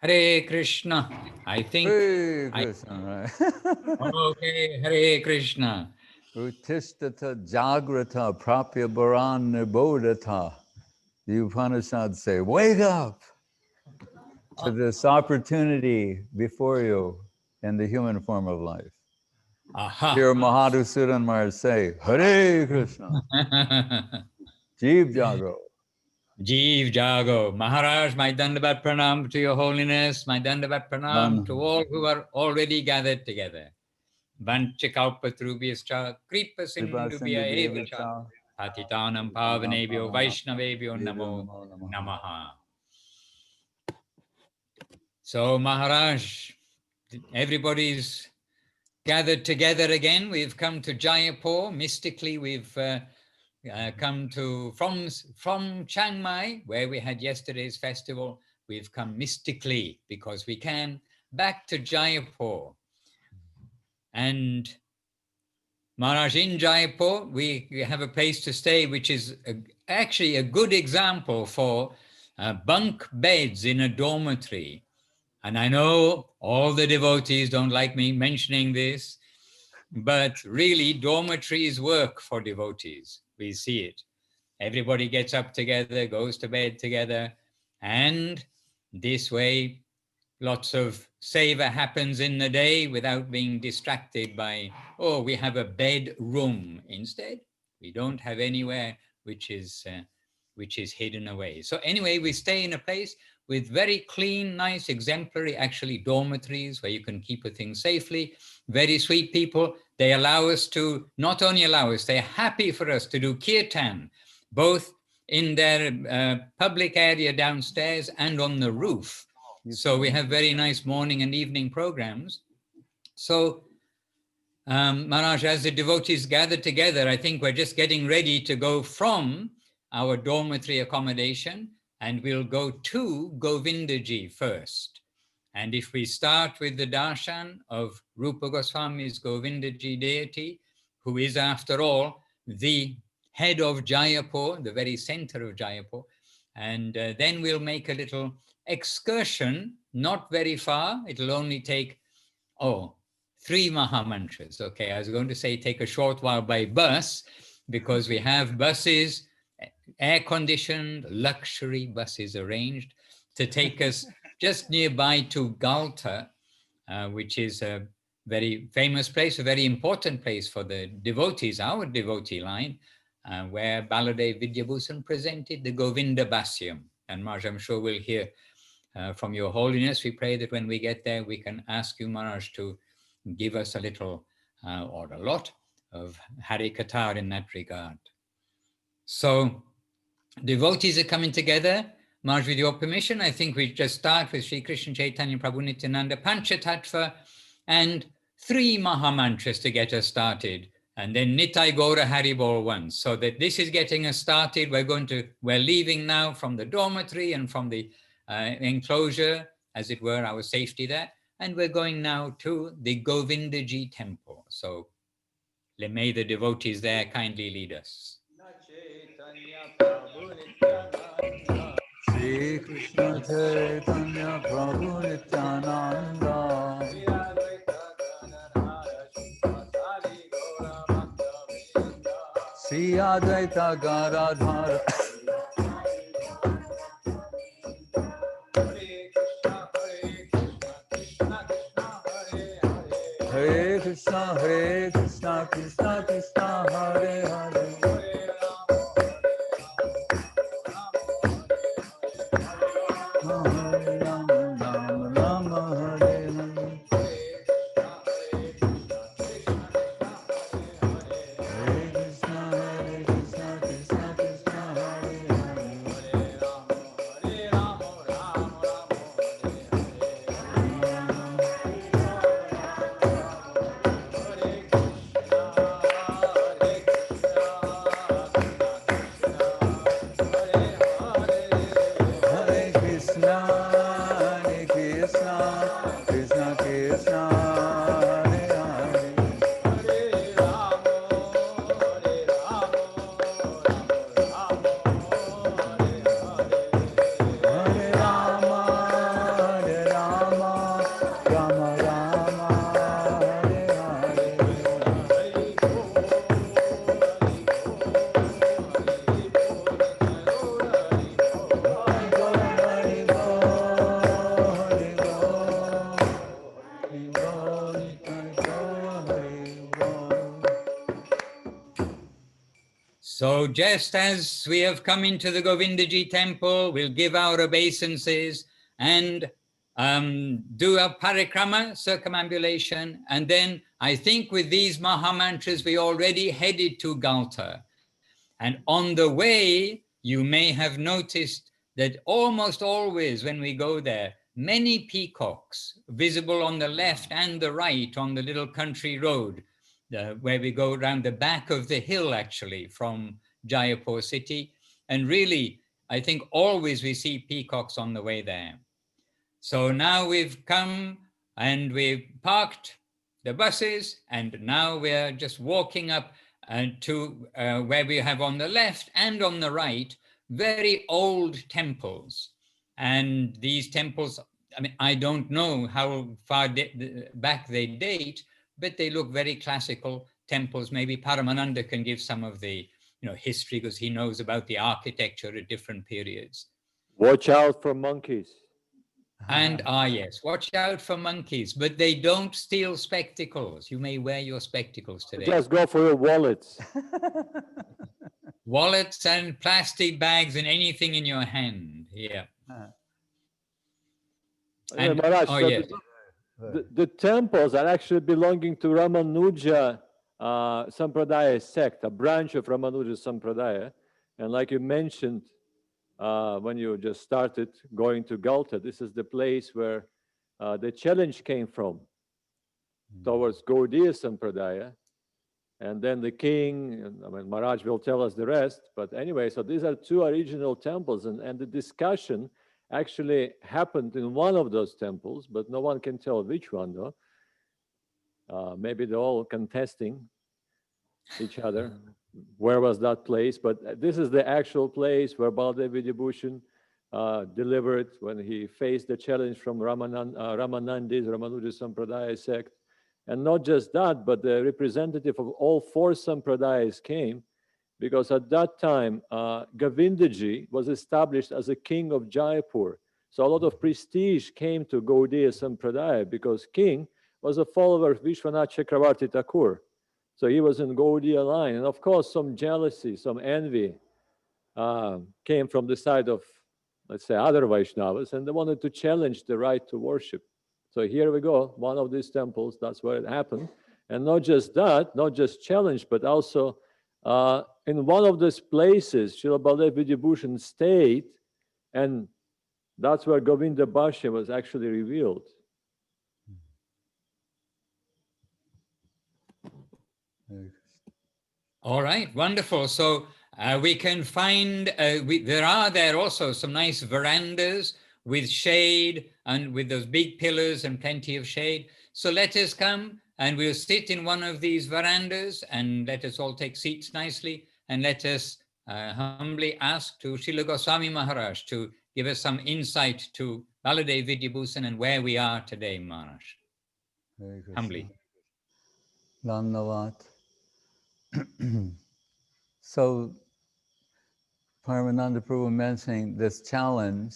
Hare Krishna. I think Hare Krishna, right? okay, Hare Krishna. Uttishtata Jagrata Prapya Bharan Nibodhata. The Upanishads say, wake up to this opportunity before you in the human form of life. Aha. Hear Madhusudan Maharaj say, Hare Krishna, Jeev Jago. Jeev Jago. Maharaj, my Dandavat Pranam to your holiness, my Dandavat Pranam to all who are already gathered together. Vanchakalpatrubhyascha kripa sindhubhya evacha patitanam pavanebhyo vaishnavebhyo namo namaha. So Maharaj, everybody's gathered together again. We've come to Jaipur. Mystically, we've come to from Chiang Mai, where we had yesterday's festival. We've come mystically because we can back to Jaipur. And Maharaj, in Jaipur, we have a place to stay, which is actually a good example for bunk beds in a dormitory. And I know all the devotees don't like me mentioning this, but really dormitories work for devotees. We see it. Everybody gets up together, goes to bed together, and this way lots of seva happens in the day without being distracted by, oh, we have a bedroom. Instead, we don't have anywhere which is hidden away. So anyway, we stay in a place with very clean, nice, exemplary, actually dormitories where you can keep a thing safely. Very sweet people. They allow us to, not only allow us, they're happy for us to do kirtan, both in their public area downstairs and on the roof. So we have very nice morning and evening programs. So Maharaj, as the devotees gather together, I think we're just getting ready to go from our dormitory accommodation, and we'll go to Govinda-ji first. And if we start with the darshan of Rupa Goswami's Govinda-ji deity, who is after all the head of Jaipur, the very center of Jaipur, and then we'll make a little excursion, not very far. It'll only take, 3 Mahamantras. Okay, I was going to say take a short while by bus, because we have buses, air-conditioned, luxury buses arranged to take us just nearby to Galta, which is a very famous place, a very important place for the devotees, our devotee line, where Baladeva Vidyabhushana presented the Govinda-bhasya. And Maharaj, I'm sure we'll hear from your holiness. We pray that when we get there, we can ask you, Maharaj, to give us a little or a lot of Hare Kathar in that regard. So devotees are coming together. Maharaj, with your permission, I think we just start with Sri Krishna Chaitanya Prabhu Nityananda Panchatattva and 3 Mahamantras to get us started, and then Nitai Gaura Haribol once, so that this is getting us started. We're leaving now from the dormitory and from the enclosure, as it were, our safety there, and we're going now to the Govinda-ji temple. So may the devotees there kindly lead us. Shri Krishna Chaitanya Prabhu Nityananda Shri Advaita Garadhara Hare Krishna, Krishna Krishna, Hare Hare. So just as we have come into the Govindaji temple, we'll give our obeisances and do a parikrama, circumambulation. And then I think with these Mahamantras, we already headed to Galta. And on the way, you may have noticed that almost always when we go there, many peacocks visible on the left and the right on the little country road, where we go around the back of the hill, actually, from Jaipur city. And really, I think always we see peacocks on the way there. So now we've come and we've parked the buses, and now we're just walking up to where we have on the left and on the right very old temples. And these temples, I mean, I don't know how far back they date, but they look very classical temples. Maybe Paramananda can give some of the history, because he knows about the architecture at different periods. Watch out for monkeys. And yes, watch out for monkeys, but they don't steal spectacles. You may wear your spectacles today. Just go for your wallets. Wallets and plastic bags and anything in your hand. Yeah. And, Maharaj, so yes. the temples are actually belonging to Ramanuja Sampradaya sect, a branch of Ramanuja Sampradaya. And like you mentioned, when you just started going to Galta, this is the place where the challenge came from towards Gaudiya Sampradaya. And then the king, I mean, Maharaj will tell us the rest. But anyway, so these are two original temples. And the discussion actually happened in one of those temples, but no one can tell which one, though. Maybe they're all contesting each other. Where was that place? But this is the actual place where Baladeva Vidyabhushana delivered when he faced the challenge from Ramanandis, Ramanuja Sampradaya sect. And not just that, but the representative of all four Sampradayas came, because at that time, Govindaji was established as a king of Jaipur. So a lot of prestige came to Gaudiya Sampradaya, because king was a follower of Vishwanath Chakravarti Thakur. So he was in Gaudiya line. And of course, some jealousy, some envy came from the side of, let's say, other Vaishnavas, and they wanted to challenge the right to worship. So here we go, one of these temples, that's where it happened. And not just that, not just challenge, but also in one of these places, Srila Baladeva Vidyabhushana stayed, and that's where Govinda-bhasya was actually revealed. All right, wonderful. So we can find, there are there also some nice verandas with shade and with those big pillars and plenty of shade. So let us come and we'll sit in one of these verandas, and let us all take seats nicely, and let us humbly ask to Srila Goswami Maharaj to give us some insight to Baladeva Vidyabhushana and where we are today, Maharaj. Humbly. Dhanyavad. So, Paramananda Prabhu mentioning this challenge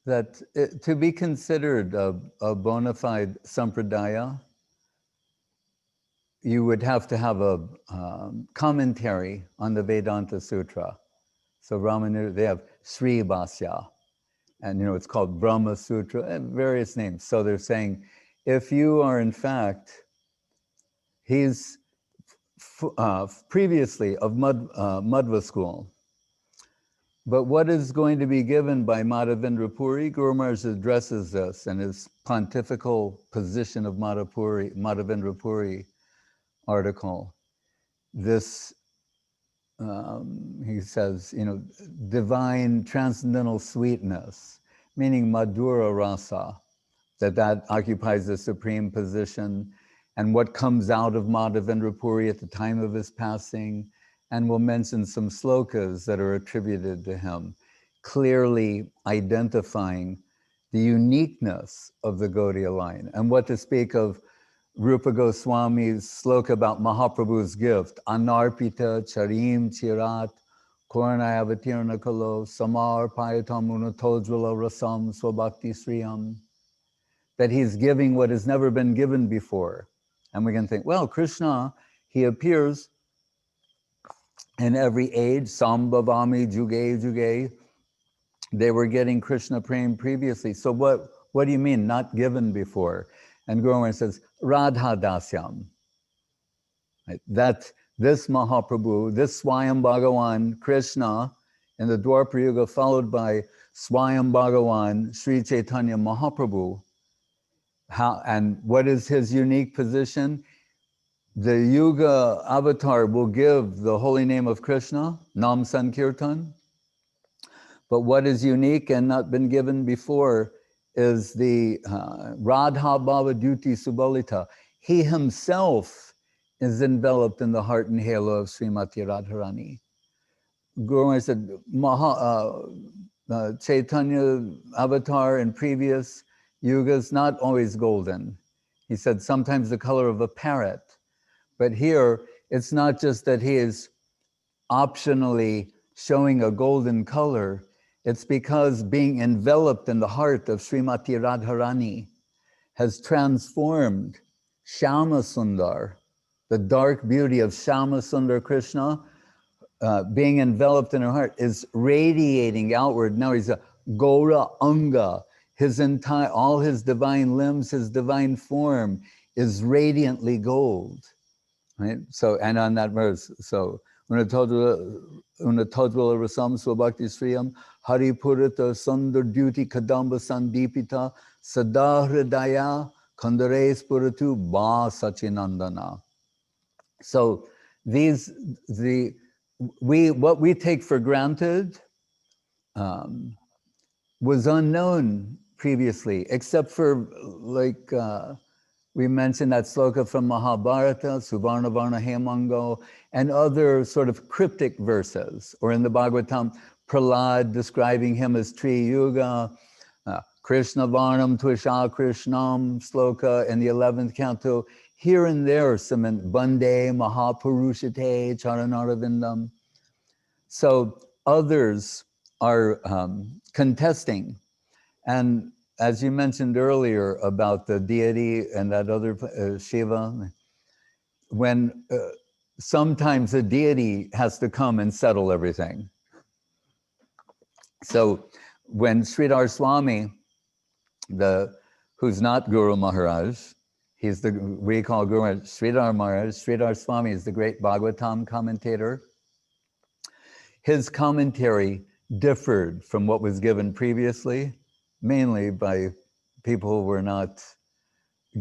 that to be considered a bona fide sampradaya, you would have to have a commentary on the Vedanta Sutra. So Ramanuja, they have Sri Bhasya, and it's called Brahma Sutra, and various names. So they're saying, if you are in fact, he's previously of Madhva school, but what is going to be given by Madhavendra Puri, Guru Maharaj addresses this in his pontifical position of Madhavendra Puri article. This, he says, divine transcendental sweetness, meaning Madhura Rasa, that occupies the supreme position, and what comes out of Madhavendra Puri at the time of his passing. And we'll mention some slokas that are attributed to him, clearly identifying the uniqueness of the Gaudiya line. And what to speak of Rupa Goswami's sloka about Mahaprabhu's gift, Anarpita Charim Chirat Kornayavatirna Kalo Samar Payatamuna Todjvala Rasam Swabhakti Sriyam, that he's giving what has never been given before. And we can think, well, Krishna, he appears in every age, Sambhavami Juge Juge, they were getting Krishna praying previously. So what do you mean, not given before? And Guru Maharaj says, Radha Dasyam. Right? That this Mahaprabhu, this Swayam Bhagavan, Krishna, in the Dwapara Yuga, followed by Swayam Bhagavan, Sri Chaitanya Mahaprabhu. And what is his unique position? The Yuga avatar will give the holy name of Krishna, Nam Sankirtan. But what is unique and not been given before is the Radha Bhava Duti Subalita. He himself is enveloped in the heart and halo of Srimati Radharani. Guru Maharaj said, Chaitanya avatar in previous yugas, not always golden. He said sometimes the color of a parrot. But here, it's not just that he is optionally showing a golden color, it's because being enveloped in the heart of Srimati Radharani has transformed Shyama Sundar, the dark beauty of Shyama Sundar Krishna, being enveloped in her heart, is radiating outward. Now he's a Gaura Anga. All his divine limbs, his divine form is radiantly gold. Right? So, and on that verse, so Unatadwara Rasam Swabhakti Sriyam Hari Purita Sundar Duty Kadamba Sandipita Sadahridaya Kandares Puratu Ba Sachinandana. So what we take for granted was unknown previously, except for like we mentioned that sloka from Mahabharata, Suvarna Varna Hemango, and other sort of cryptic verses, or in the Bhagavatam, Prahlad describing him as Tri Yuga, Krishna Varnam Tvisha Krishnam sloka in the 11th canto, here and there some in Bande, Mahapurushate, Charanarvindam. So others are contesting. And as you mentioned earlier about the deity and that other Shiva, when sometimes a deity has to come and settle everything. So when Sridhar Swami, who's not Guru Maharaj, we call Guru Maharaj Sridhar Maharaj. Sridhar Swami is the great Bhagavatam commentator. His commentary differed from what was given previously, mainly by people who were not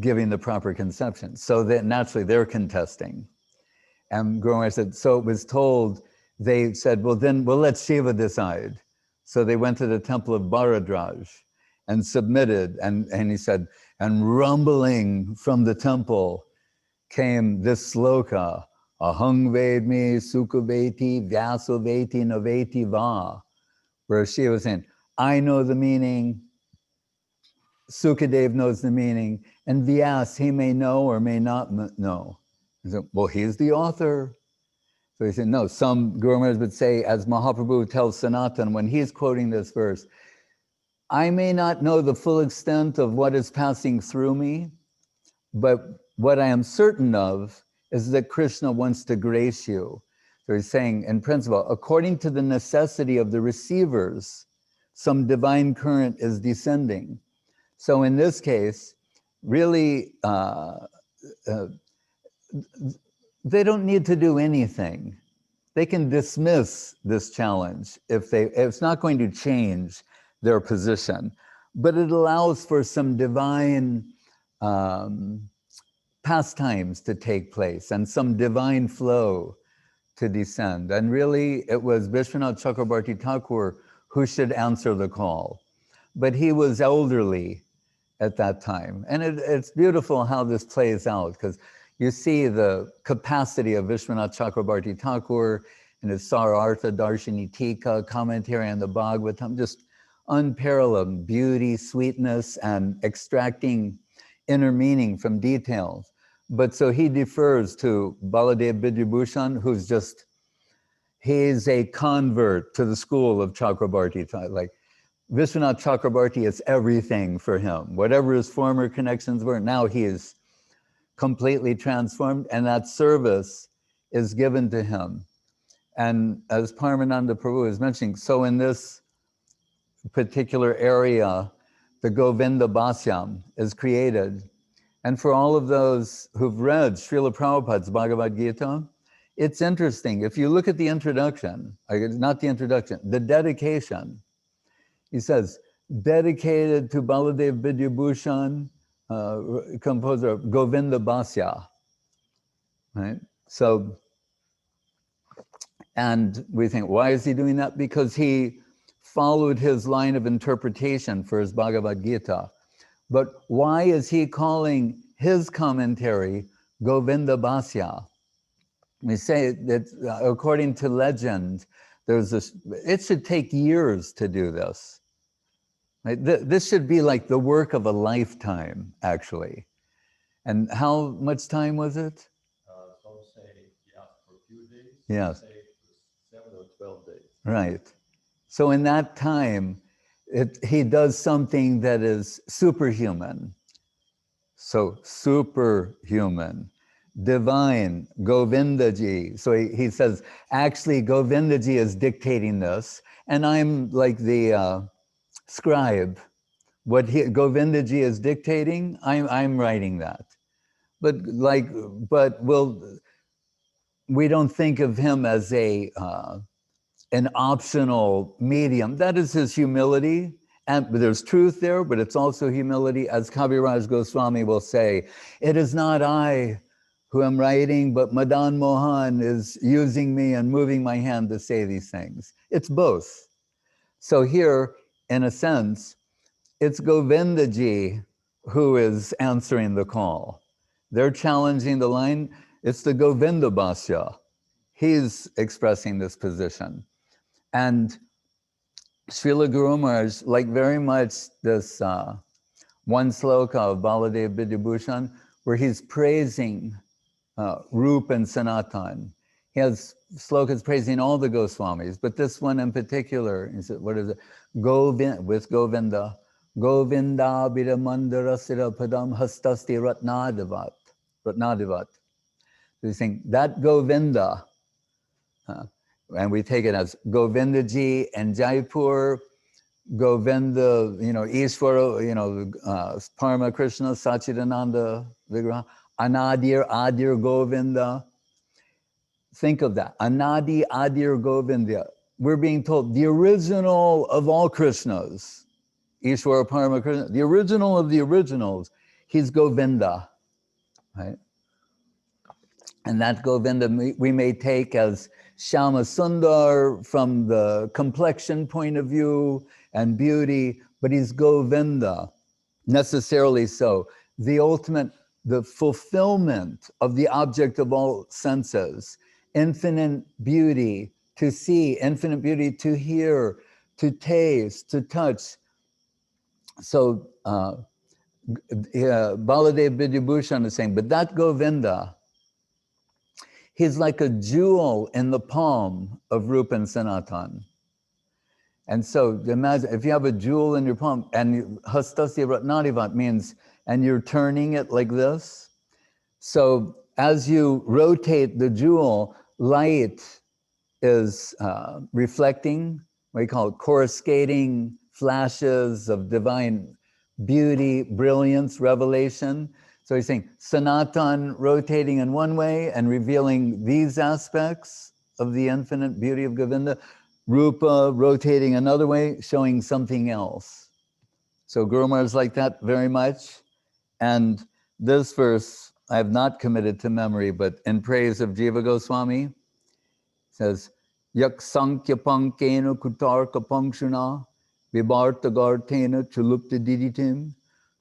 giving the proper conception. So that naturally they're contesting. And Guru Maharaj said, so it was told, they said, well, then we'll let Shiva decide. So they went to the temple of Bharadraj and submitted, and he said, and rumbling from the temple came this sloka, Ahang Vedmi Sukhaveti Vyasaveti Naveti Va, where Shiva was saying, I know the meaning, Sukadev knows the meaning, and Vyas, he may know or may not know. He said, well, he's the author. So he said, no, some Guru Maharaj would say, as Mahaprabhu tells Sanatan when he's quoting this verse, I may not know the full extent of what is passing through me, but what I am certain of is that Krishna wants to grace you. So he's saying, in principle, according to the necessity of the receivers, some divine current is descending. So in this case, really, they don't need to do anything. They can dismiss this challenge if it's not going to change their position, but it allows for some divine pastimes to take place and some divine flow to descend. And really, it was Vishwanath Chakrabarti Thakur who should answer the call. But he was elderly at that time. And it's beautiful how this plays out, because you see the capacity of Vishwanath Chakrabarti Thakur and his Sarartha Darshini Tika commentary on the Bhagavatam, just unparalleled beauty, sweetness, and extracting inner meaning from details. But so he defers to Baladeva Vidyabhushana, who's he's a convert to the school of Chakrabarti. Like Vishwanath Chakrabarti is everything for him. Whatever his former connections were, now he is completely transformed, and that service is given to him. And as Paramananda Prabhu is mentioning, so in this particular area, the Govinda-bhasya is created. And for all of those who've read Srila Prabhupada's Bhagavad Gita, it's interesting. If you look at the introduction, not the introduction, the dedication, he says, dedicated to Baladeva Vidyabhushana, composer of Govinda-bhasya, right? So, and we think, why is he doing that? Because he followed his line of interpretation for his Bhagavad Gita. But why is he calling his commentary Govinda-bhasya? We say that according to legend, there's this, it should take years to do this. Right? This should be like the work of a lifetime, actually. And how much time was it? Some say he asked for a few days. Yes. Some say it was 7 or 12 days. Right. So in that time, he does something that is superhuman. So superhuman, divine, Govindaji. So he says, actually Govindaji is dictating this, and I'm like the scribe. What Govindaji is dictating, I'm writing that. But we don't think of him as an optional medium. That is his humility. And there's truth there, but it's also humility. As Kaviraj Goswami will say, it is not I who am writing, but Madan Mohan is using me and moving my hand to say these things. It's both. So here, in a sense, it's Govindaji who is answering the call. They're challenging the line. It's the Govinda-bhasya. He's expressing this position. And Srila Guru Maharaj, like very much this one sloka of Baladeva Vidyabhushana, where he's praising Rup and Sanatan. He has slokas praising all the Goswamis, but this one in particular, he said, what is it? With Govinda. Govinda Bidamandara Sira Padam Hastasti Ratnadivat. So he's saying that Govinda, and we take it as Govindaji and Jaipur, Govinda, Ishvara, Parama Krishna, Sachidananda Vigraha, Adir Govinda. Think of that, Anadi Adir Govinda. We're being told the original of all Krishnas, Ishvara Parama Krishna, the original of the originals, he's Govinda, right? And that Govinda we may take as Shama Sundar from the complexion point of view and beauty, but he's Govinda, necessarily so. The ultimate, the fulfillment of the object of all senses, infinite beauty to see, infinite beauty to hear, to taste, to touch. So Baladeva Vidyabhushana is saying, but that Govinda, he's like a jewel in the palm of Rupa and Sanatan. And so imagine if you have a jewel in your palm, and Hastasya Ratnadivat means, and you're turning it like this. So as you rotate the jewel, light is reflecting, what we call coruscating flashes of divine beauty, brilliance, revelation. So he's saying Sanatan rotating in one way and revealing these aspects of the infinite beauty of Govinda, Rupa rotating another way, showing something else. So Guru Maharaj is like that very much. And this verse, I have not committed to memory, but in praise of Jiva Goswami, says, Yak Sankhya Pankena Kutarka Pankshuna Vibarta Gartena Chulupta Diditim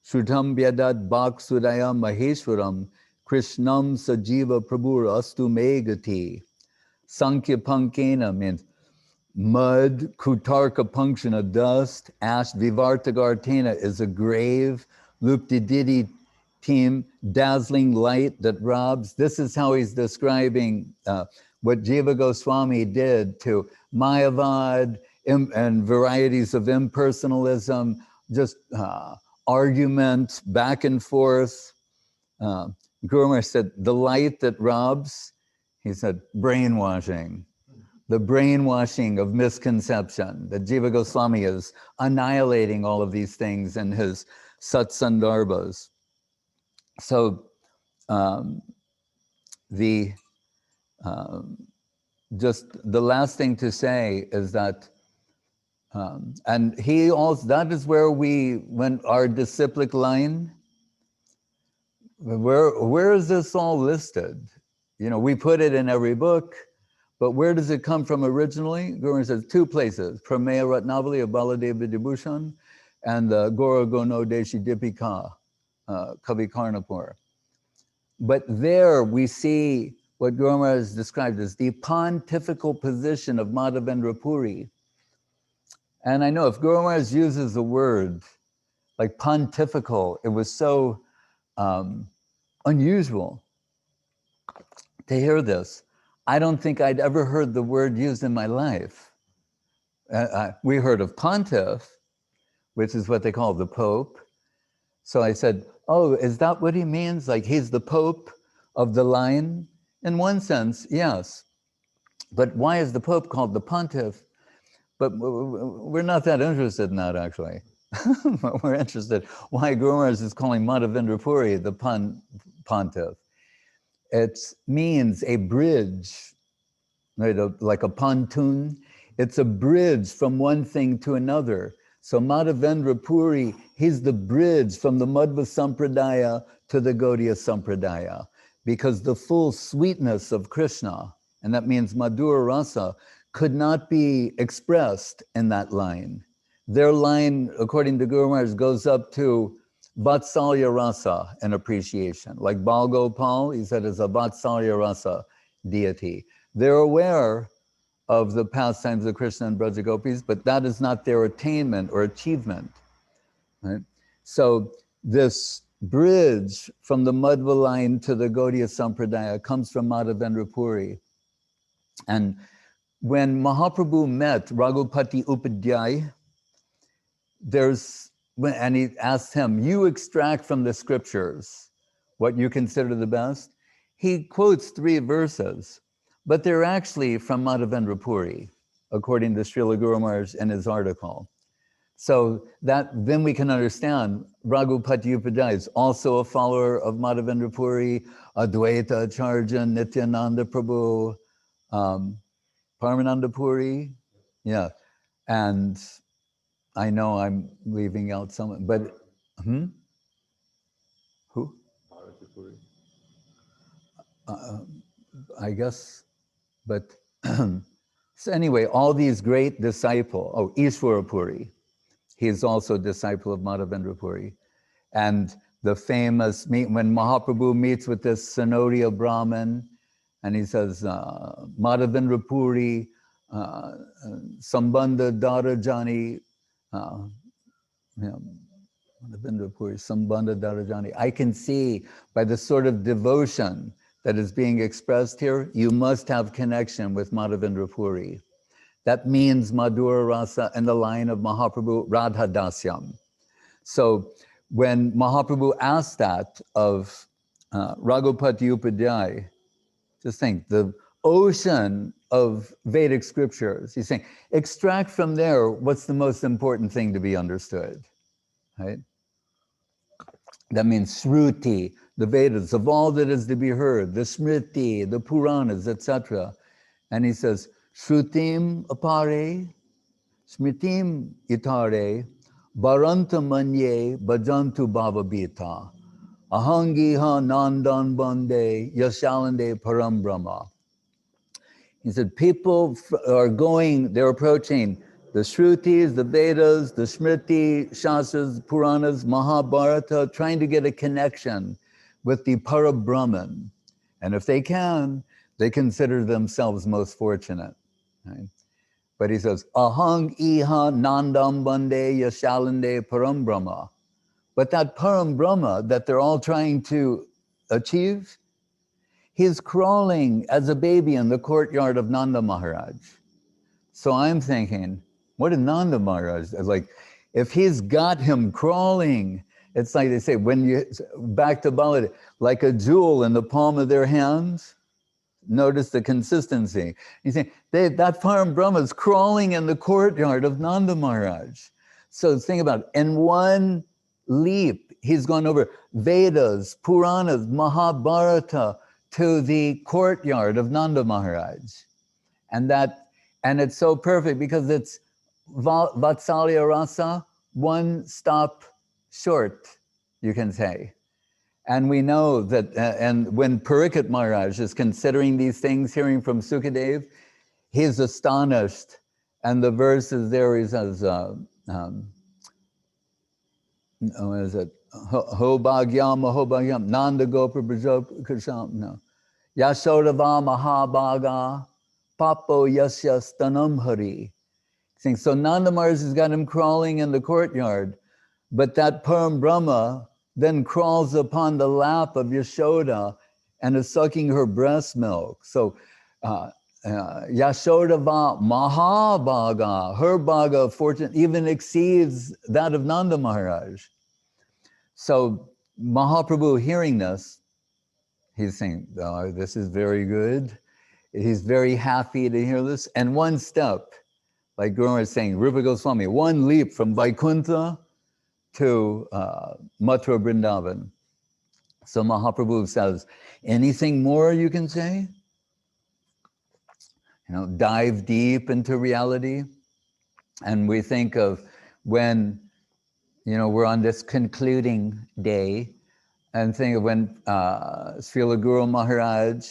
Shuddham Vyadad Bhak Sudaya Maheshwaram Krishnam Sajiva Prabhur Astu Megati. Sankhya Pankena means mud, Kutarka Pankshana, dust, ash, Vivarta Gartena is a grave, Lupti Didi team, dazzling light that robs. This is how he's describing what Jiva Goswami did to Mayavad and varieties of impersonalism, just argument back and forth. Guru Maharaj said, the light that robs, he said, brainwashing. the brainwashing of misconception, that Jiva Goswami is annihilating all of these things in his Satsandarbhas. So just the last thing to say is that, and he also, that is where when our disciplic line, where is this all listed? You know, we put it in every book, but where does it come from originally? Guru says 2 places, Prameya Ratnavali of Baladeva Vidyabhushana and the Gora Gono Deshi Dipika, Kavi Karnapur. But there we see what Guru Maharaj has described as the pontifical position of Madhavendra Puri. And I know if Guru Maharaj uses the word like pontifical, it was so unusual to hear this. I don't think I'd ever heard the word used in my life. We heard of pontiff, which is what they call the Pope. So I said, oh, is that what he means? Like he's the Pope of the line? In one sense, yes. But why is the Pope called the pontiff? But we're not that interested in that, actually. We're interested why Guru Maharaj is calling Madhavendra Puri the pontiff. It means a bridge, right? Like a pontoon. It's a bridge from one thing to another. So Madhavendra Puri, he's the bridge from the Madhva Sampradaya to the Gaudiya Sampradaya, because the full sweetness of Krishna, and that means Madhura Rasa, could not be expressed in that line. Their line, according to Guru Maharaj, goes up to Vatsalya Rasa in appreciation. Like Bal Gopal, he said, is a Vatsalya Rasa deity. They're aware of the pastimes of Krishna and Braja Gopis, but that is not their attainment or achievement. Right? So this bridge from the Madhva line to the Gaudiya Sampradaya comes from Madhavendra Puri. And when Mahaprabhu met Raghupati Upadhyay, and he asked him, you extract from the scriptures what you consider the best. He quotes 3 verses, but they're actually from Madhavendra Puri, according to Srila Guru Maharaj in his article. So then we can understand Raghupati Upadhyay is also a follower of Madhavendra Puri, Advaita Acharya, Nityananda Prabhu, Paramananda Puri, yeah. And I know I'm leaving out someone, but who? I guess, but so anyway, all these great disciples, Ishvara Puri, he is also a disciple of Madhavendra Puri. And the famous, when Mahaprabhu meets with this Sanodia Brahmin, and he says, Madhavendra Puri, Sambandha Darajani, Madhavendra Puri, Sambandha Darajani. I can see by the sort of devotion that is being expressed here, you must have connection with Madhavendra Puri. That means Madhura Rasa in the line of Mahaprabhu Radha Dasyam. So when Mahaprabhu asked that of Raghupati Upadhyay, just think, the ocean of Vedic scriptures, he's saying, extract from there what's the most important thing to be understood, right? That means Shruti, the Vedas, of all that is to be heard, the Smriti, the Puranas, etc. And he says, Shrutim apare, Smritim itare, Baranta manye bhajantu bhavabhita, Ahangiha nandan bande yashalande param brahma. He said, people they're approaching the Shrutis, the Vedas, the Smriti, Shastras, Puranas, Mahabharata, trying to get a connection with the Parabrahman. And if they can, they consider themselves most fortunate. Right? But he says, Ahang iha nandam bande yashalande param brahma. But that param brahma that they're all trying to achieve, he's crawling as a baby in the courtyard of Nanda Maharaj. So I'm thinking, what did Nanda Maharaj, like, if he's got him crawling, it's like they say, back to Baladeva, like a jewel in the palm of their hands. Notice the consistency. You think that Param Brahma is crawling in the courtyard of Nanda Maharaj. So think about it. In one leap, he's gone over Vedas, Puranas, Mahabharata to the courtyard of Nanda Maharaj. And it's so perfect because it's Vatsalya Rasa, one stop short, you can say. And we know that, and when Parikshit Maharaj is considering these things, hearing from Sukadev, he's astonished. And the verse is there, he says, what is it? Ho bhagyam, Nanda Gopa Brajokasham, no. Yashodava Mahabhaga, Papo Yasya Stanam Hari. So Nanda Maharaj has got him crawling in the courtyard, but that Param Brahma then crawls upon the lap of Yashoda and is sucking her breast milk. So Yashodava Mahabhaga, her bhaga of fortune even exceeds that of Nanda Maharaj. So Mahaprabhu hearing this, he's saying, oh, this is very good. He's very happy to hear this. And one step, like Guru was saying, Rupa Goswami, one leap from Vaikuntha to Mathura Vrindavan. So Mahaprabhu says, anything more you can say? You know, dive deep into reality. And we think of when, you know, we're on this concluding day, and think of when Srila Guru Maharaj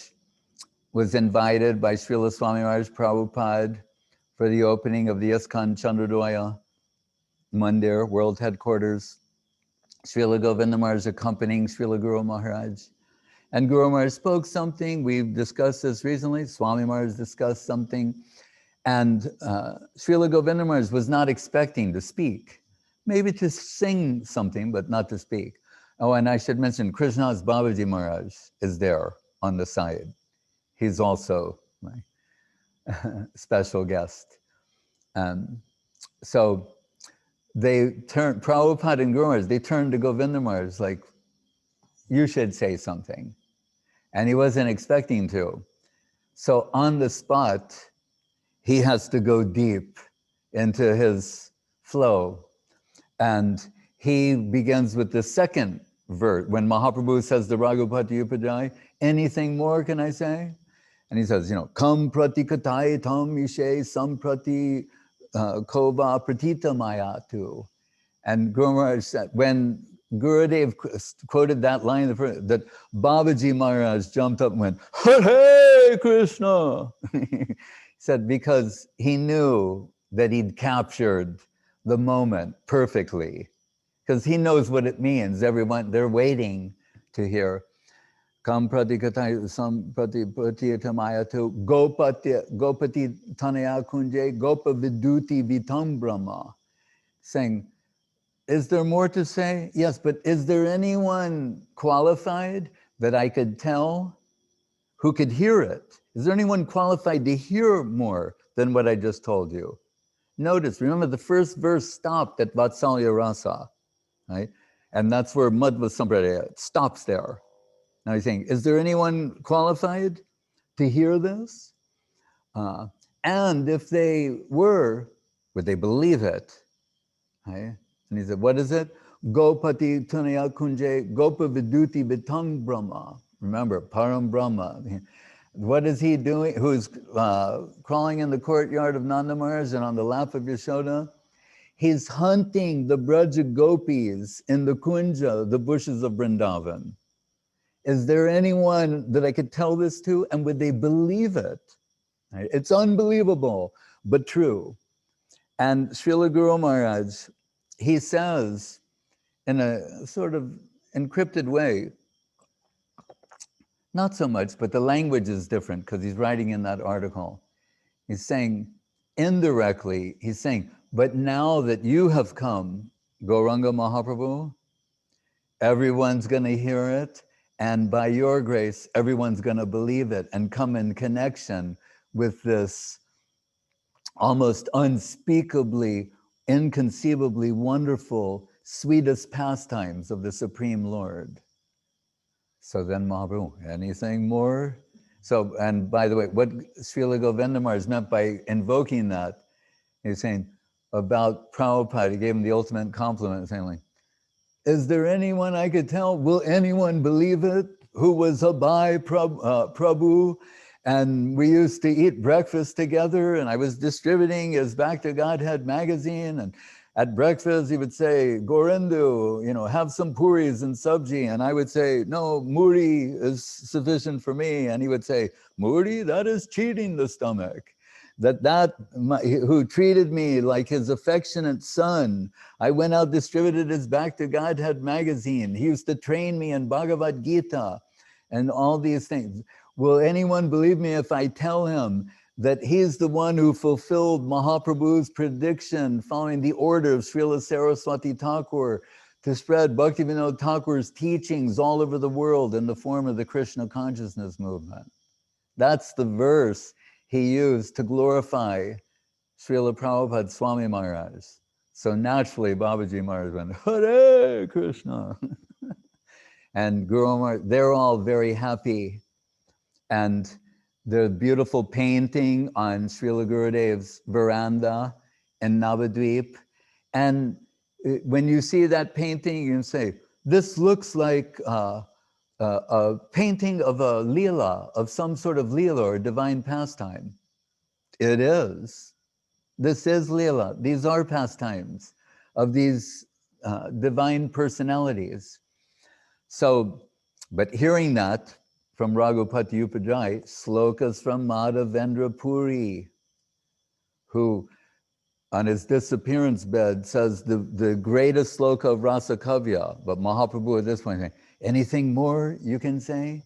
was invited by Srila Swami Maharaj Prabhupada for the opening of the ISKCON Chandradoya Mandir, world headquarters. Srila Govinda Maharaj accompanying Srila Guru Maharaj. And Guru Maharaj spoke something. We've discussed this recently. Swami Maharaj discussed something. And Srila Govinda Maharaj was not expecting to speak. Maybe to sing something, but not to speak. Oh, and I should mention, Krishna's Babaji Maharaj is there on the side. He's also my special guest. So they turned, Prabhupada and Guru Maharaj, they turned to Govinda Maharaj like, you should say something. And he wasn't expecting to. So on the spot, he has to go deep into his flow. And he begins with the second verse. When Mahaprabhu says the Raghupati Upadhyay, anything more can I say? And he says, you know, kam prati katai tam ishe samprati kova pratita mayatu. And Guru Maharaj said, when Gurudev quoted that line, that Babaji Maharaj jumped up and went, Hare Krishna. He said, because he knew that he'd captured the moment perfectly. Because he knows what it means. Everyone, they're waiting to hear. Kam pratikatai sam pratitamayatu gopati tanaya kunje gopa viduti vitam brahma. Saying, is there more to say? Yes, but is there anyone qualified that I could tell who could hear it? Is there anyone qualified to hear more than what I just told you? Notice, remember the first verse stopped at Vatsalya Rasa, right? And that's where Madhva Sampradaya stops there. Now he's saying, is there anyone qualified to hear this? And if they were, would they believe it? Right? And he said, what is it? Gopati Tunaya Kunje Gopa Viduti Vitang Brahma. Remember, Param Brahma. What is he doing? Who's crawling in the courtyard of Nanda Maharaj and on the lap of Yashoda? He's hunting the Braja Gopis in the Kunja, the bushes of Vrindavan. Is there anyone that I could tell this to? And would they believe it? Right? It's unbelievable, but true. And Srila Guru Maharaj, he says in a sort of encrypted way, not so much, but the language is different because he's writing in that article. He's saying, indirectly, he's saying, but now that you have come, Gauranga Mahaprabhu, everyone's going to hear it, and by your grace, everyone's going to believe it and come in connection with this almost unspeakably, inconceivably wonderful, sweetest pastimes of the Supreme Lord. So then Mahaprabhu, anything more? So, and by the way, what Srila Govinda Maharaj meant by invoking that, he's saying about Prabhupada, he gave him the ultimate compliment, saying like, is there anyone I could tell, will anyone believe it, who was a Bhai Prabhu, and we used to eat breakfast together, and I was distributing his Back to Godhead magazine, and at breakfast he would say, Gorindu, you know, have some puris and sabji, and I would say, no, muri is sufficient for me, and he would say, muri, that is cheating the stomach. Who treated me like his affectionate son. I went out, distributed his Back to Godhead magazine. He used to train me in Bhagavad Gita and all these things. Will anyone believe me if I tell him that he's the one who fulfilled Mahaprabhu's prediction following the order of Srila Saraswati Thakur to spread Bhaktivinoda Thakur's teachings all over the world in the form of the Krishna consciousness movement? That's the verse he used to glorify Srila Prabhupada Swami Maharaj. So naturally, Babaji Maharaj went, Hare Krishna. And Guru Maharaj, they're all very happy. And the beautiful painting on Srila Gurudev's veranda in Navadvip. And when you see that painting, you can say, this looks like a painting of a lila, of some sort of lila or divine pastime. It is. This is lila. These are pastimes of these divine personalities. So, but hearing that from Raghupati Upajjhai, slokas from Madhavendra Puri, who on his disappearance bed says the greatest sloka of Rasa Kavya, but Mahaprabhu at this point saying, anything more you can say?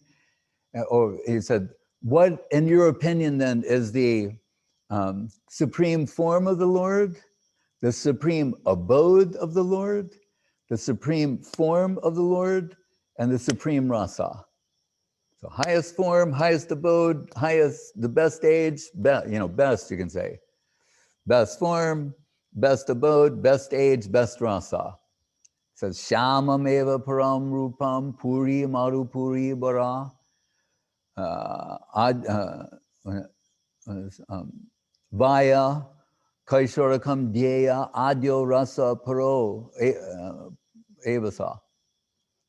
Or he said, what in your opinion then is the supreme form of the Lord, the supreme abode of the Lord, the supreme form of the Lord, and the supreme rasa? So highest form, highest abode, highest, the best age, best you can say. Best form, best abode, best age, best rasa. It says, Shamam eva param rupam puri maru puri bara. Vaya kaishorakam dhyaya adyo rasa paro evasa.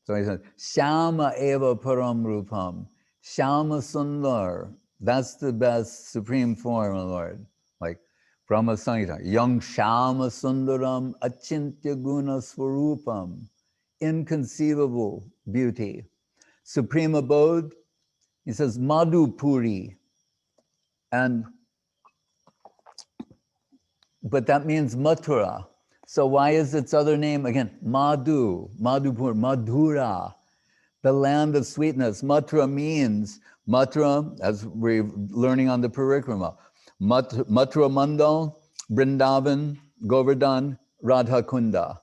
So he says, Shama eva param rupam. Shama sundar. That's the best supreme form of the Lord. Like Brahma Samhita, Yang Shama Sundaram Achintya Guna Swarupam, inconceivable beauty. Supreme abode, he says Madhupuri. But that means Mathura. So why is its other name again? Madhupur, Madhura, the land of sweetness. Mathura means, Mathura, as we're learning on the Parikrama, Mathura Mandal, Vrindavan, Govardhan, Radha Kunda.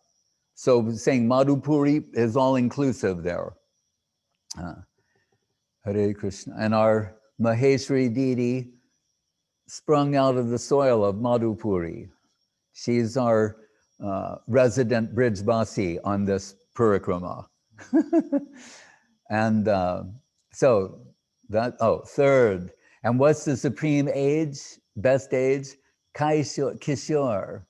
So saying Madhupuri is all inclusive there. Hare Krishna. And our Maheshwari deity sprung out of the soil of Madhupuri. She's our resident Brijbasi on this Parikrama. And so that, third. And what's the supreme age, best age? Kishore.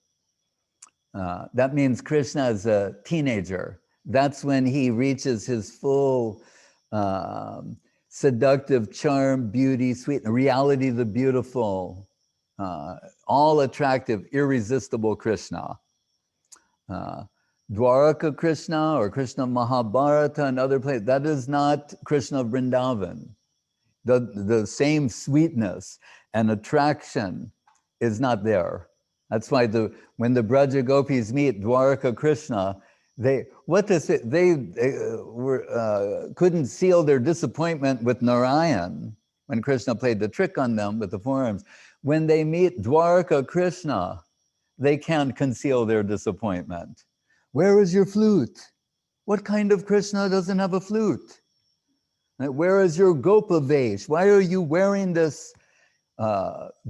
That means Krishna is a teenager. That's when he reaches his full seductive charm, beauty, sweet, reality, the beautiful, all attractive, irresistible Krishna. Dwaraka Krishna or Krishna Mahabharata and other places, that is not Krishna Vrindavan. The same sweetness and attraction is not there. That's why when the Braja Gopis meet Dwaraka Krishna, they couldn't seal their disappointment with Narayan when Krishna played the trick on them with the forearms. When they meet Dwaraka Krishna, they can't conceal their disappointment. Where is your flute? What kind of Krishna doesn't have a flute? Where is your Gopa Vesh? Why are you wearing this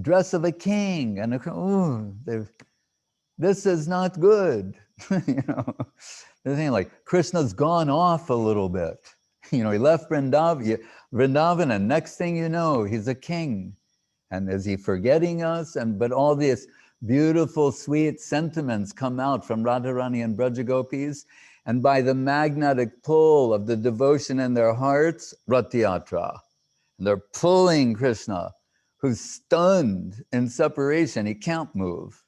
dress of a king? And this is not good. They're saying like Krishna's gone off a little bit. He left Vrindavan. Vrindavan, and next thing you know, he's a king. And is he forgetting us? But all these beautiful, sweet sentiments come out from Radharani and Brajagopis. And by the magnetic pull of the devotion in their hearts, Ratyatra. And they're pulling Krishna, who's stunned in separation. He can't move.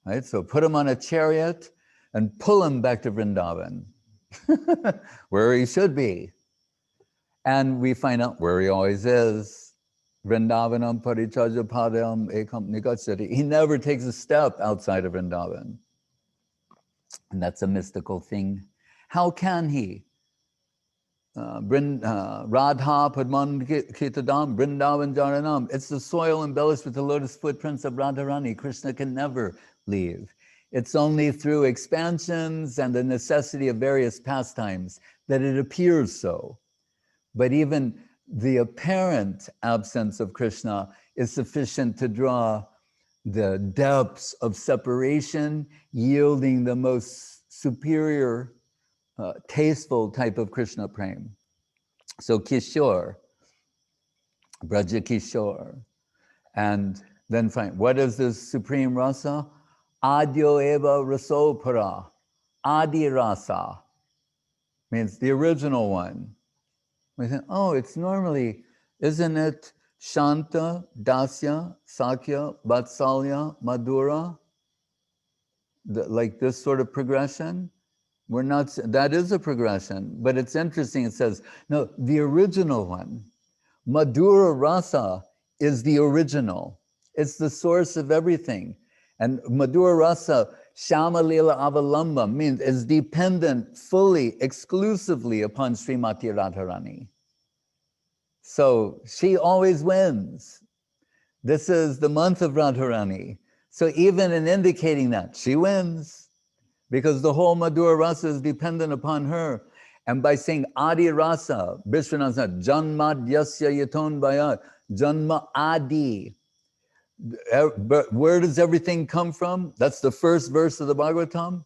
Right? So put him on a chariot and pull him back to Vrindavan, where he should be. And we find out where he always is. Vrindavanam parichaja padam ekam nigatsati. He never takes a step outside of Vrindavan. And that's a mystical thing. How can he? Radha Padman Kitadam, Vrindavan Jaranam. It's the soil embellished with the lotus footprints of Radharani. Krishna can never leave. It's only through expansions and the necessity of various pastimes that it appears so. But even the apparent absence of Krishna is sufficient to draw the depths of separation, yielding the most superior, tasteful type of Krishna prem. So Kishore, Braja Kishore. And then find, what is this supreme rasa? Adyo eva rasopara, Adi rasa, means the original one. We think, oh, it's normally, isn't it Shanta, Dasya, Sakya, Vatsalya, Madhura? Like this sort of progression? We're not, that is a progression, but it's interesting. It says, no, the original one, Madhura Rasa is the original. It's the source of everything. And Madhura Rasa, Shamalila Avalamba, means is dependent fully, exclusively upon Srimati Radharani. So she always wins. This is the month of Radharani. So even in indicating that, she wins because the whole Madhura Rasa is dependent upon her. And by saying Adi Rasa, Vishwanath said, Janma Yasya Yaton Bayat, Janma Adi. Where does everything come from? That's the first verse of the Bhagavatam.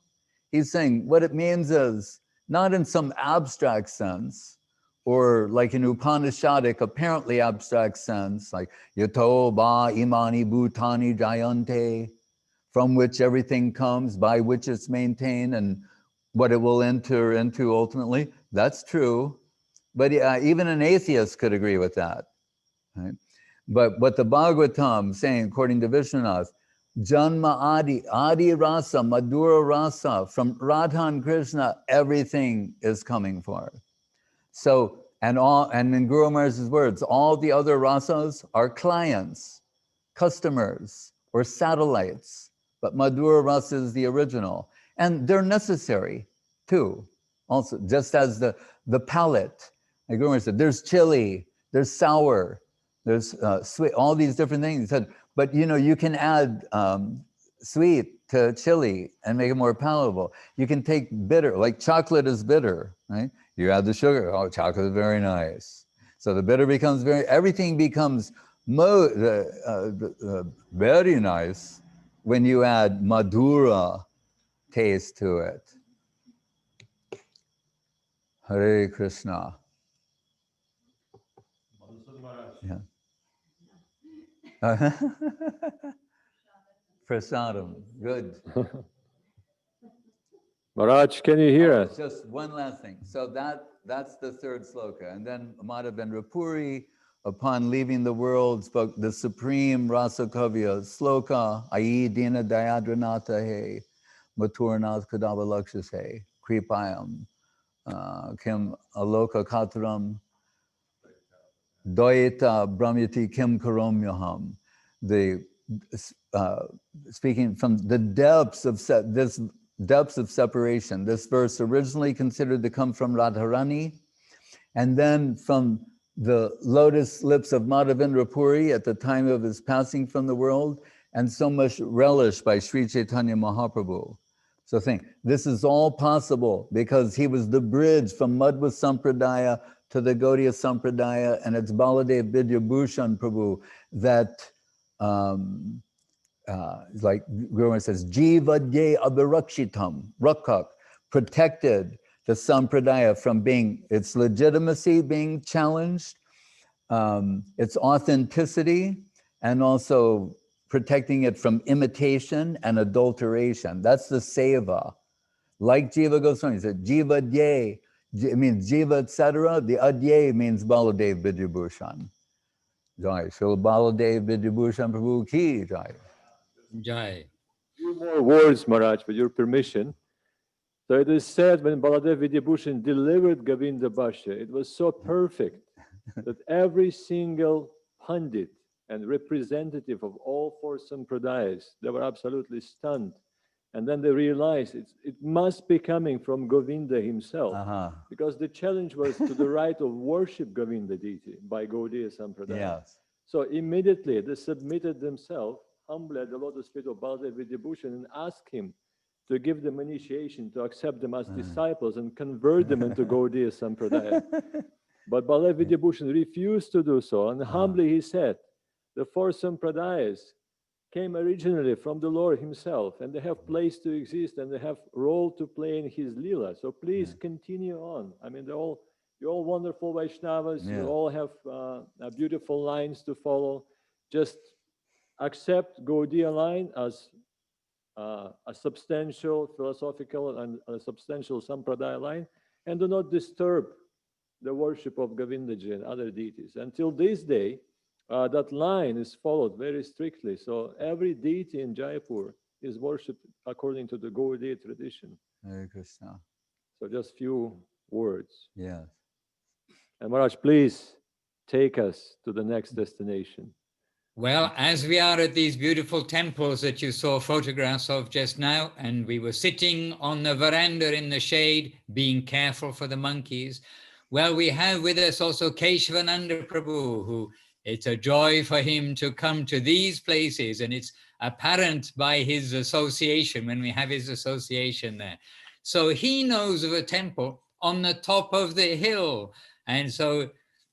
He's saying what it means is not in some abstract sense or like an Upanishadic, apparently abstract sense, like Yato Ba Imani Bhutani Jayante, from which everything comes, by which it's maintained, and what it will enter into ultimately. That's true. But even an atheist could agree with that. Right? But what the Bhagavatam saying, according to Vishwanath, Janma Adi, Adi Rasa, Madhura Rasa, from Radha and Krishna, everything is coming forth. So, and in Guru Maharaj's words, all the other rasas are clients, customers, or satellites, but Madhura Rasa is the original. And they're necessary too, also, just as the palate. Like Guru Maharaj said, there's chili, there's sour, there's sweet, all these different things. He said, but you know, you can add sweet to chili and make it more palatable. You can take bitter, like chocolate is bitter, right? You add the sugar, oh, chocolate is very nice. So the bitter becomes everything becomes very nice when you add Madhura taste to it. Hare Krishna. Yeah. Prasadam, good. Maharaj, can you hear us? Just one last thing. So that's the third sloka. And then Madhavendra Puri, upon leaving the world, spoke the supreme Rasa Kavya sloka, Ayi Dina Dayadranatha He, Maturnath Kadava Lakshas He, Kripayam, Kim Aloka Katram, Doita Brahmyati Kim Karomyaham. The speaking from the depths of separation. This verse originally considered to come from Radharani, and then from the lotus lips of Madhavendra Puri at the time of his passing from the world, and so much relished by Sri Chaitanya Mahaprabhu. So think, this is all possible because he was the bridge from Madhva Sampradaya to the Gaudiya Sampradaya, and it's Baladeva Vidyabhushana Prabhu that like Guru Maharaj says, Jivadye abhirakshitam, rakkak, protected the Sampradaya from being, its legitimacy being challenged, its authenticity and also protecting it from imitation and adulteration. That's the seva. Like Jiva Goswami said, Jiva Dye, it means Jiva, etc. The Adye means Baladeva Vidyabhushana. Jai. So Baladeva Vidyabhushana Prabhu ki Jai. Jai. Few more words, Maharaj, with your permission. So it is said when Baladeva Vidyabhushana delivered Govinda-bhasya, it was so perfect that every single Pandit and representative of all four sampradayas, they were absolutely stunned. And then they realized it must be coming from Govinda himself, because the challenge was to the right of worship Govinda deity by Gaudiya Sampradaya. Yes. So immediately they submitted themselves humbly at the lotus feet of Baladeva Vidyabhushana and asked him to give them initiation, to accept them as disciples and convert them into Gaudiya Sampradaya. But Baladeva Vidyabhushana refused to do so, and humbly he said, the four sampradayas came originally from the Lord himself, and they have place to exist, and they have role to play in his lila. So please continue on. I mean, you're all wonderful Vaishnavas. You all have beautiful lines to follow. Just accept Gaudiya line as a substantial philosophical and a substantial sampradaya line, and do not disturb the worship of Govindaji and other deities. Until this day, that line is followed very strictly. So every deity in Jaipur is worshipped according to the Gaudiya tradition. Hare Krishna. So just few words. Yes. And Maharaj, please take us to the next destination. Well, as we are at these beautiful temples that you saw photographs of just now, and we were sitting on the veranda in the shade, being careful for the monkeys, well, we have with us also Keshavananda Prabhu, who it's a joy for him to come to these places, and it's apparent by his association when we have his association there. So he knows of a temple on the top of the hill, and so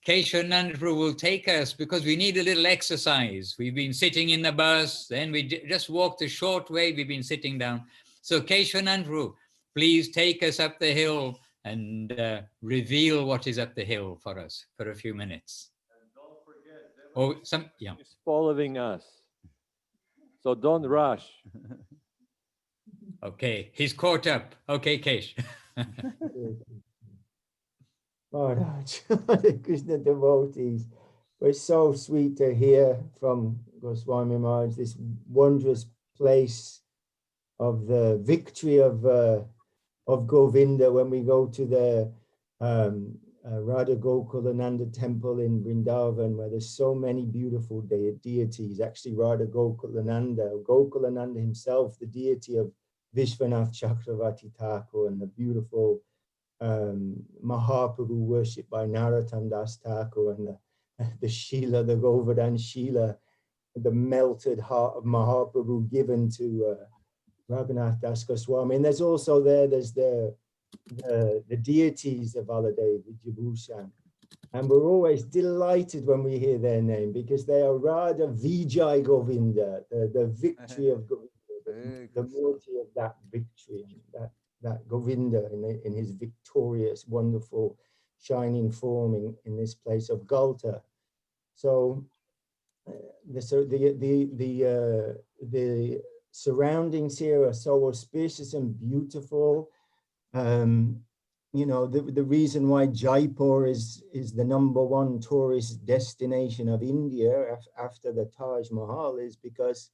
Keshavananda Prabhu will take us because we need a little exercise. We've been sitting in the bus, then we just walked a short way, we've been sitting down. So Keshavananda Prabhu, please take us up the hill and reveal what is up the hill for us for a few minutes. And don't forget, is following us. So don't rush. Okay, he's caught up. Okay, Kesh. Maharaj, Krishna devotees, it's so sweet to hear from Goswami Maharaj this wondrous place of the victory of Govinda when we go to the Radha Gokulananda temple in Vrindavan, where there's so many beautiful deities. Actually, Radha Gokulananda himself, the deity of Vishwanath Chakravarti Thakur, and the beautiful Mahaprabhu worshipped by Narottam Das Thakur, and the Shila, the Govardhan Shila, the melted heart of Mahaprabhu given to Raghunath Das Goswami. And there's also there's the deities of Baladeva Vidyabhushana. And we're always delighted when we hear their name, because they are Radha Vijay Govinda, the victory of Govinda, the morty of that victory, that Govinda in his victorious, wonderful, shining form in this place of Galta. So the surroundings here are so auspicious and beautiful. You know, the reason why Jaipur is the #1 tourist destination of India after the Taj Mahal is because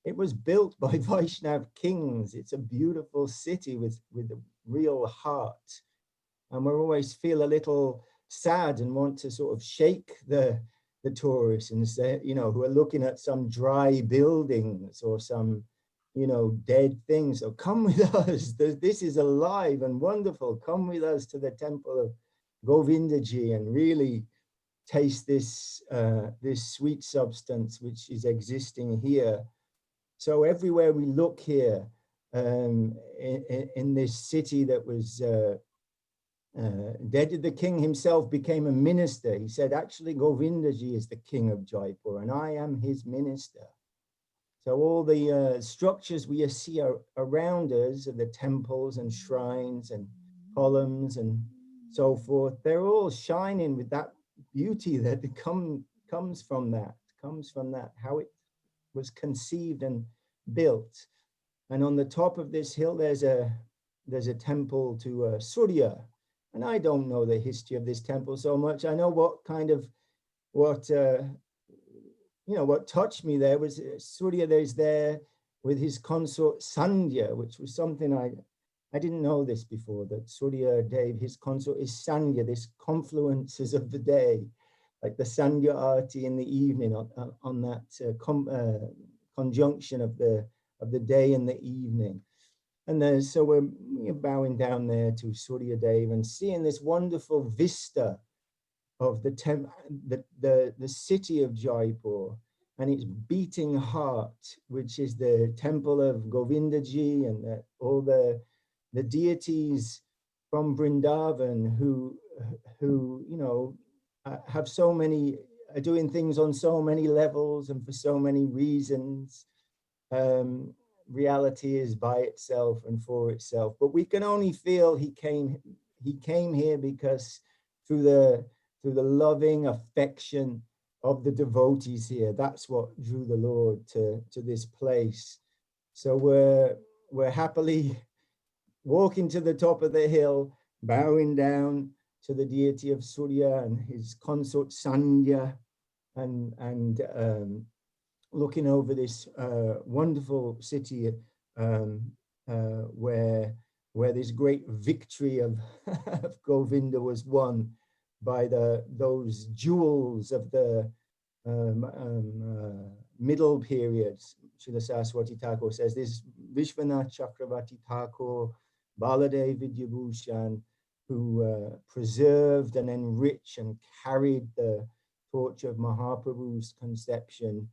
it was built by Vaishnav kings. It's a beautiful city with a real heart. And we always feel a little sad and want to sort of shake the tourists and say, you know, who are looking at some dry buildings or some, you know, dead things. So come with us. This is alive and wonderful. Come with us to the temple of Govindaji and really taste this sweet substance which is existing here. So everywhere we look here, in this city that was dead, the king himself became a minister. He said, actually, Govindaji is the king of Jaipur, and I am his minister. So all the structures we see around us, the temples and shrines and columns and so forth, they're all shining with that beauty that comes from that, how it was conceived and built. And on the top of this hill, there's a temple to Surya. And I don't know the history of this temple so much. I know what touched me there was Surya. There's there with his consort Sandhya, which was something I didn't know this before, that Surya Dev, his consort is Sandhya, this confluences of the day, like the Sandhya Arati in the evening on that conjunction of the day and the evening. And so we're bowing down there to Surya Dev and seeing this wonderful vista of the city of Jaipur and its beating heart, which is the temple of Govindaji and all the deities from Vrindavan who have so many, are doing things on so many levels and for so many reasons. Reality is by itself and for itself, but we can only feel he came here because through the loving affection of the devotees here. That's what drew the Lord to this place. So we're happily walking to the top of the hill, bowing down to the deity of Surya and his consort Sandhya, and looking over this wonderful city where this great victory of Govinda was won by those jewels of the middle periods. Srila Saraswati Thakur says this: Vishwanath Chakravarti Thakur, Baladeva Vidyabhushana, who preserved and enriched and carried the torch of Mahaprabhu's conception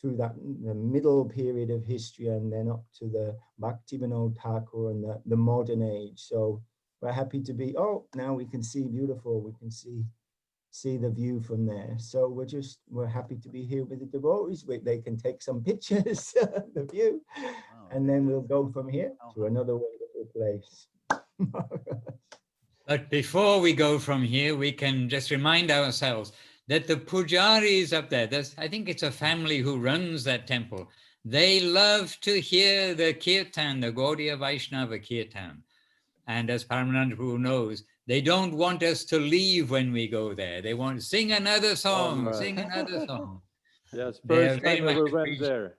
through the middle period of history and then up to the Bhakti Vinod Thakur and the modern age. So we're happy to be, now we can see beautiful, we can see the view from there. So we're happy to be here with the devotees. They can take some pictures of the view, and then we'll go from here to another wonderful place. But before we go from here, we can just remind ourselves that the pujaris up there, I think it's a family who runs that temple. They love to hear the kirtan, the Gaudiya Vaishnava kirtan. And as Paramananda Prabhu knows, they don't want us to leave when we go there. They want to sing another song, right. Sing another song. Yes, first time we went there.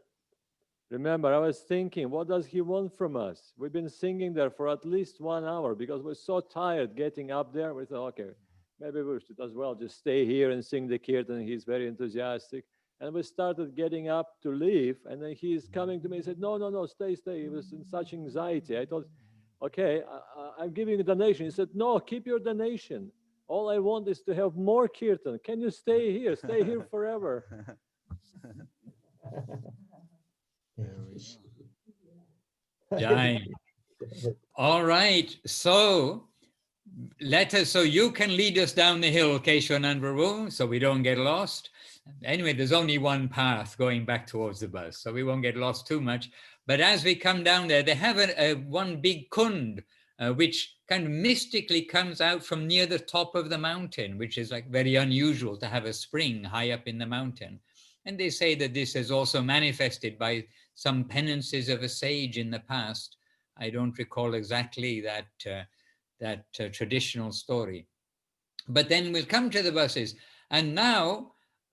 Remember, I was thinking, what does he want from us? We've been singing there for at least 1 hour because we're so tired getting up there. We thought, okay, maybe we should as well just stay here and sing the kirtan. He's very enthusiastic. And we started getting up to leave. And then he's coming to me and said, no, stay. He was in such anxiety. I thought, okay, I'm giving a donation. He said, no, keep your donation. All I want is to have more kirtan. Can you stay here? Stay here forever. Jai. All right. So you can lead us down the hill, Keshwanand Prabhu, so we don't get lost. Anyway, there's only one path going back towards the bus, so we won't get lost too much. But as we come down there, they have one big kund, which kind of mystically comes out from near the top of the mountain, which is like very unusual to have a spring high up in the mountain. And they say that this is also manifested by some penances of a sage in the past. I don't recall exactly that traditional story. But then we'll come to the buses. And now,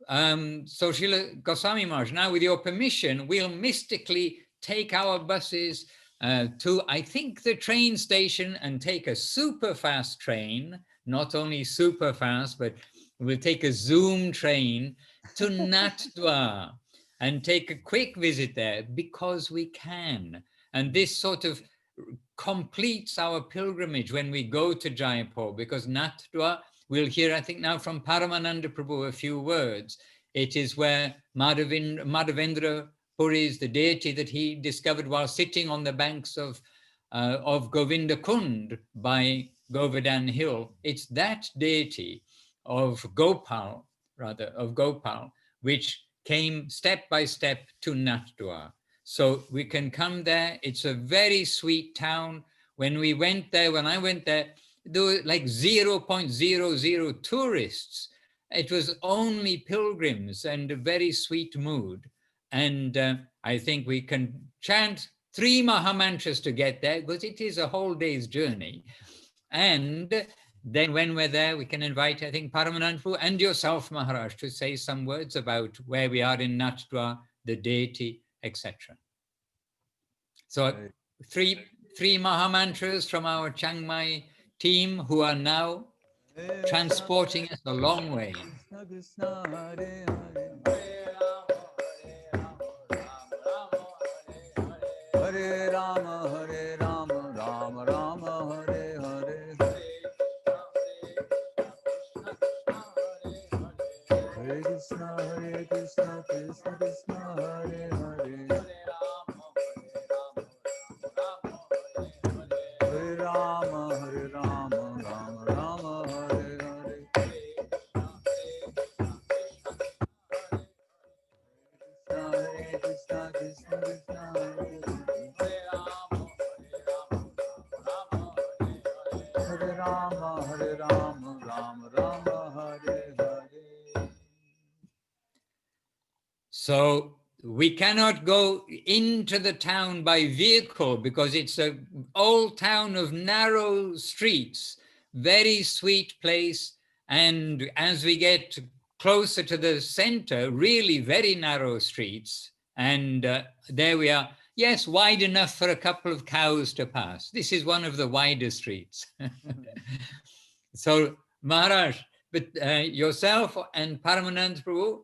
so Srila Goswami Maharaj, now with your permission, we'll mystically take our buses to, I think, the train station and take a super fast train, not only super fast, but we'll take a Zoom train to Nathadwara and take a quick visit there because we can. And this sort of completes our pilgrimage when we go to Jaipur, because Nathadwara, we'll hear, I think now from Paramananda Prabhu, a few words. It is where Madhavendra Puri, the deity that he discovered while sitting on the banks of Govinda Kund by Govardhan Hill. It's that deity of Gopal, which came step by step to Nathadwara. So we can come there. It's a very sweet town. When I went there, there were like 0.00 tourists. it was only pilgrims and a very sweet mood. And I think we can chant 3 Mahamantras to get there, because it is a whole day's journey. And then when we're there, we can invite, I think, Paramanand Prabhu and yourself, Maharaj, to say some words about where we are in Nathadwara, the deity, etc. So 3 Mahamantras from our Chiang Mai team, who are now transporting us a long way. Hare Rama, Rama Rama, Hare Hare. Hare Krishna, Krishna Krishna, Hare Hare. Hare Rama, Rama Rama, Hare Hare. Hare Krishna, Krishna Krishna, Hare Hare. Hare Rama, Rama Rama, Hare Hare. So we cannot go into the town by vehicle, because it's an old town of narrow streets, very sweet place. And as we get closer to the center, really very narrow streets. And there we are. Yes, wide enough for a couple of cows to pass. This is one of the wider streets. So Maharaj, but yourself and Paramanand Prabhu,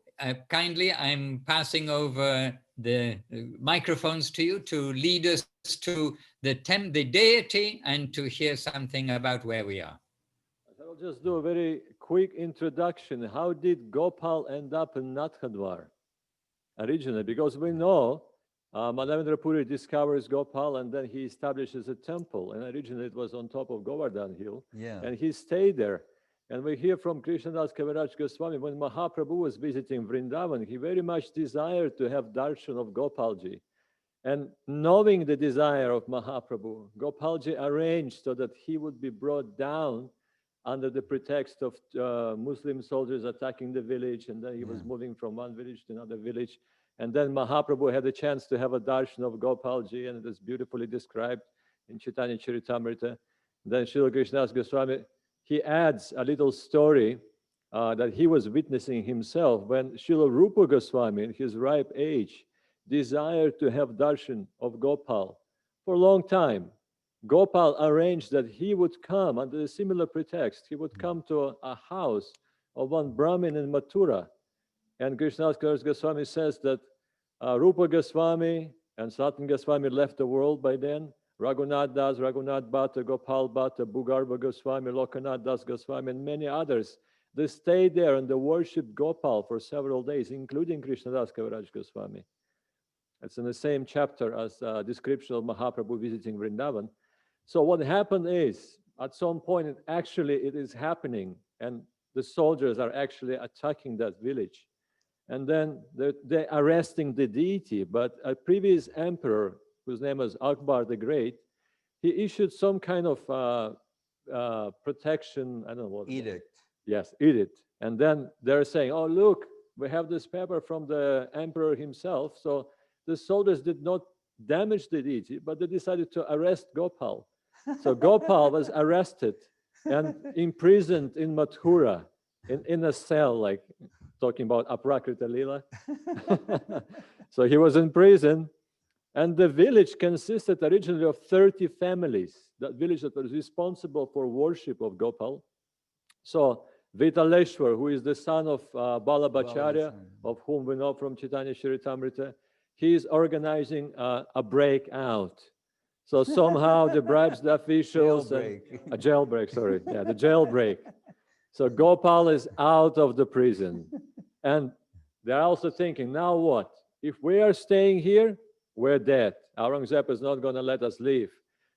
kindly, I'm passing over the microphones to you to lead us to the deity and to hear something about where we are. I'll just do a very quick introduction. How did Gopal end up in Nathadwara originally? Because we know Madhavendra Puri discovers Gopal and then he establishes a temple. And originally it was on top of Govardhan Hill. Yeah. And he stayed there. And we hear from Krishnadas Kaviraj Goswami, when Mahaprabhu was visiting Vrindavan, he very much desired to have darshan of Gopalji. And knowing the desire of Mahaprabhu, Gopalji arranged so that he would be brought down under the pretext of Muslim soldiers attacking the village, and then he was moving from one village to another village. And then Mahaprabhu had a chance to have a darshan of Gopalji, and it is beautifully described in Chaitanya Charitamrita. Then Srila Krishnadas Goswami, he adds a little story that he was witnessing himself when Srila Rupa Goswami, in his ripe age, desired to have darshan of Gopal for a long time. Gopal arranged that he would come under a similar pretext. He would come to a house of one Brahmin in Mathura. And Krishnadas Goswami says that Rupa Goswami and Sanatana Goswami left the world by then. Raghunath Das, Raghunath Bhatta, Gopal Bhatta, Bhugarba Goswami, Lokanath Das Goswami, and many others. They stayed there and they worshipped Gopal for several days, including Krishnadas Kaviraj Goswami. It's in the same chapter as a description of Mahaprabhu visiting Vrindavan. So what happened is, at some point, it is happening, and the soldiers are actually attacking that village. And then they're arresting the deity, but a previous emperor, whose name was Akbar the Great, he issued some kind of protection, I don't know what. Edict. Yes, edict. And then they're saying, oh, look, we have this paper from the emperor himself. So the soldiers did not damage the deity, but they decided to arrest Gopal. So Gopal was arrested and imprisoned in Mathura, in a cell, like talking about Aprakrita Lila. So he was in prison. And the village consisted originally of 30 families, that village that was responsible for worship of Gopal. So Vitaleshwar, who is the son of Balabhacharya, of whom we know from Chaitanya Charitamrita, he is organizing a breakout. So somehow they bribes the officials. A jailbreak, sorry. Yeah, the jailbreak. So Gopal is out of the prison. And they're also thinking, now what? If we are staying here, we're dead. Aurangzeb is not going to let us leave.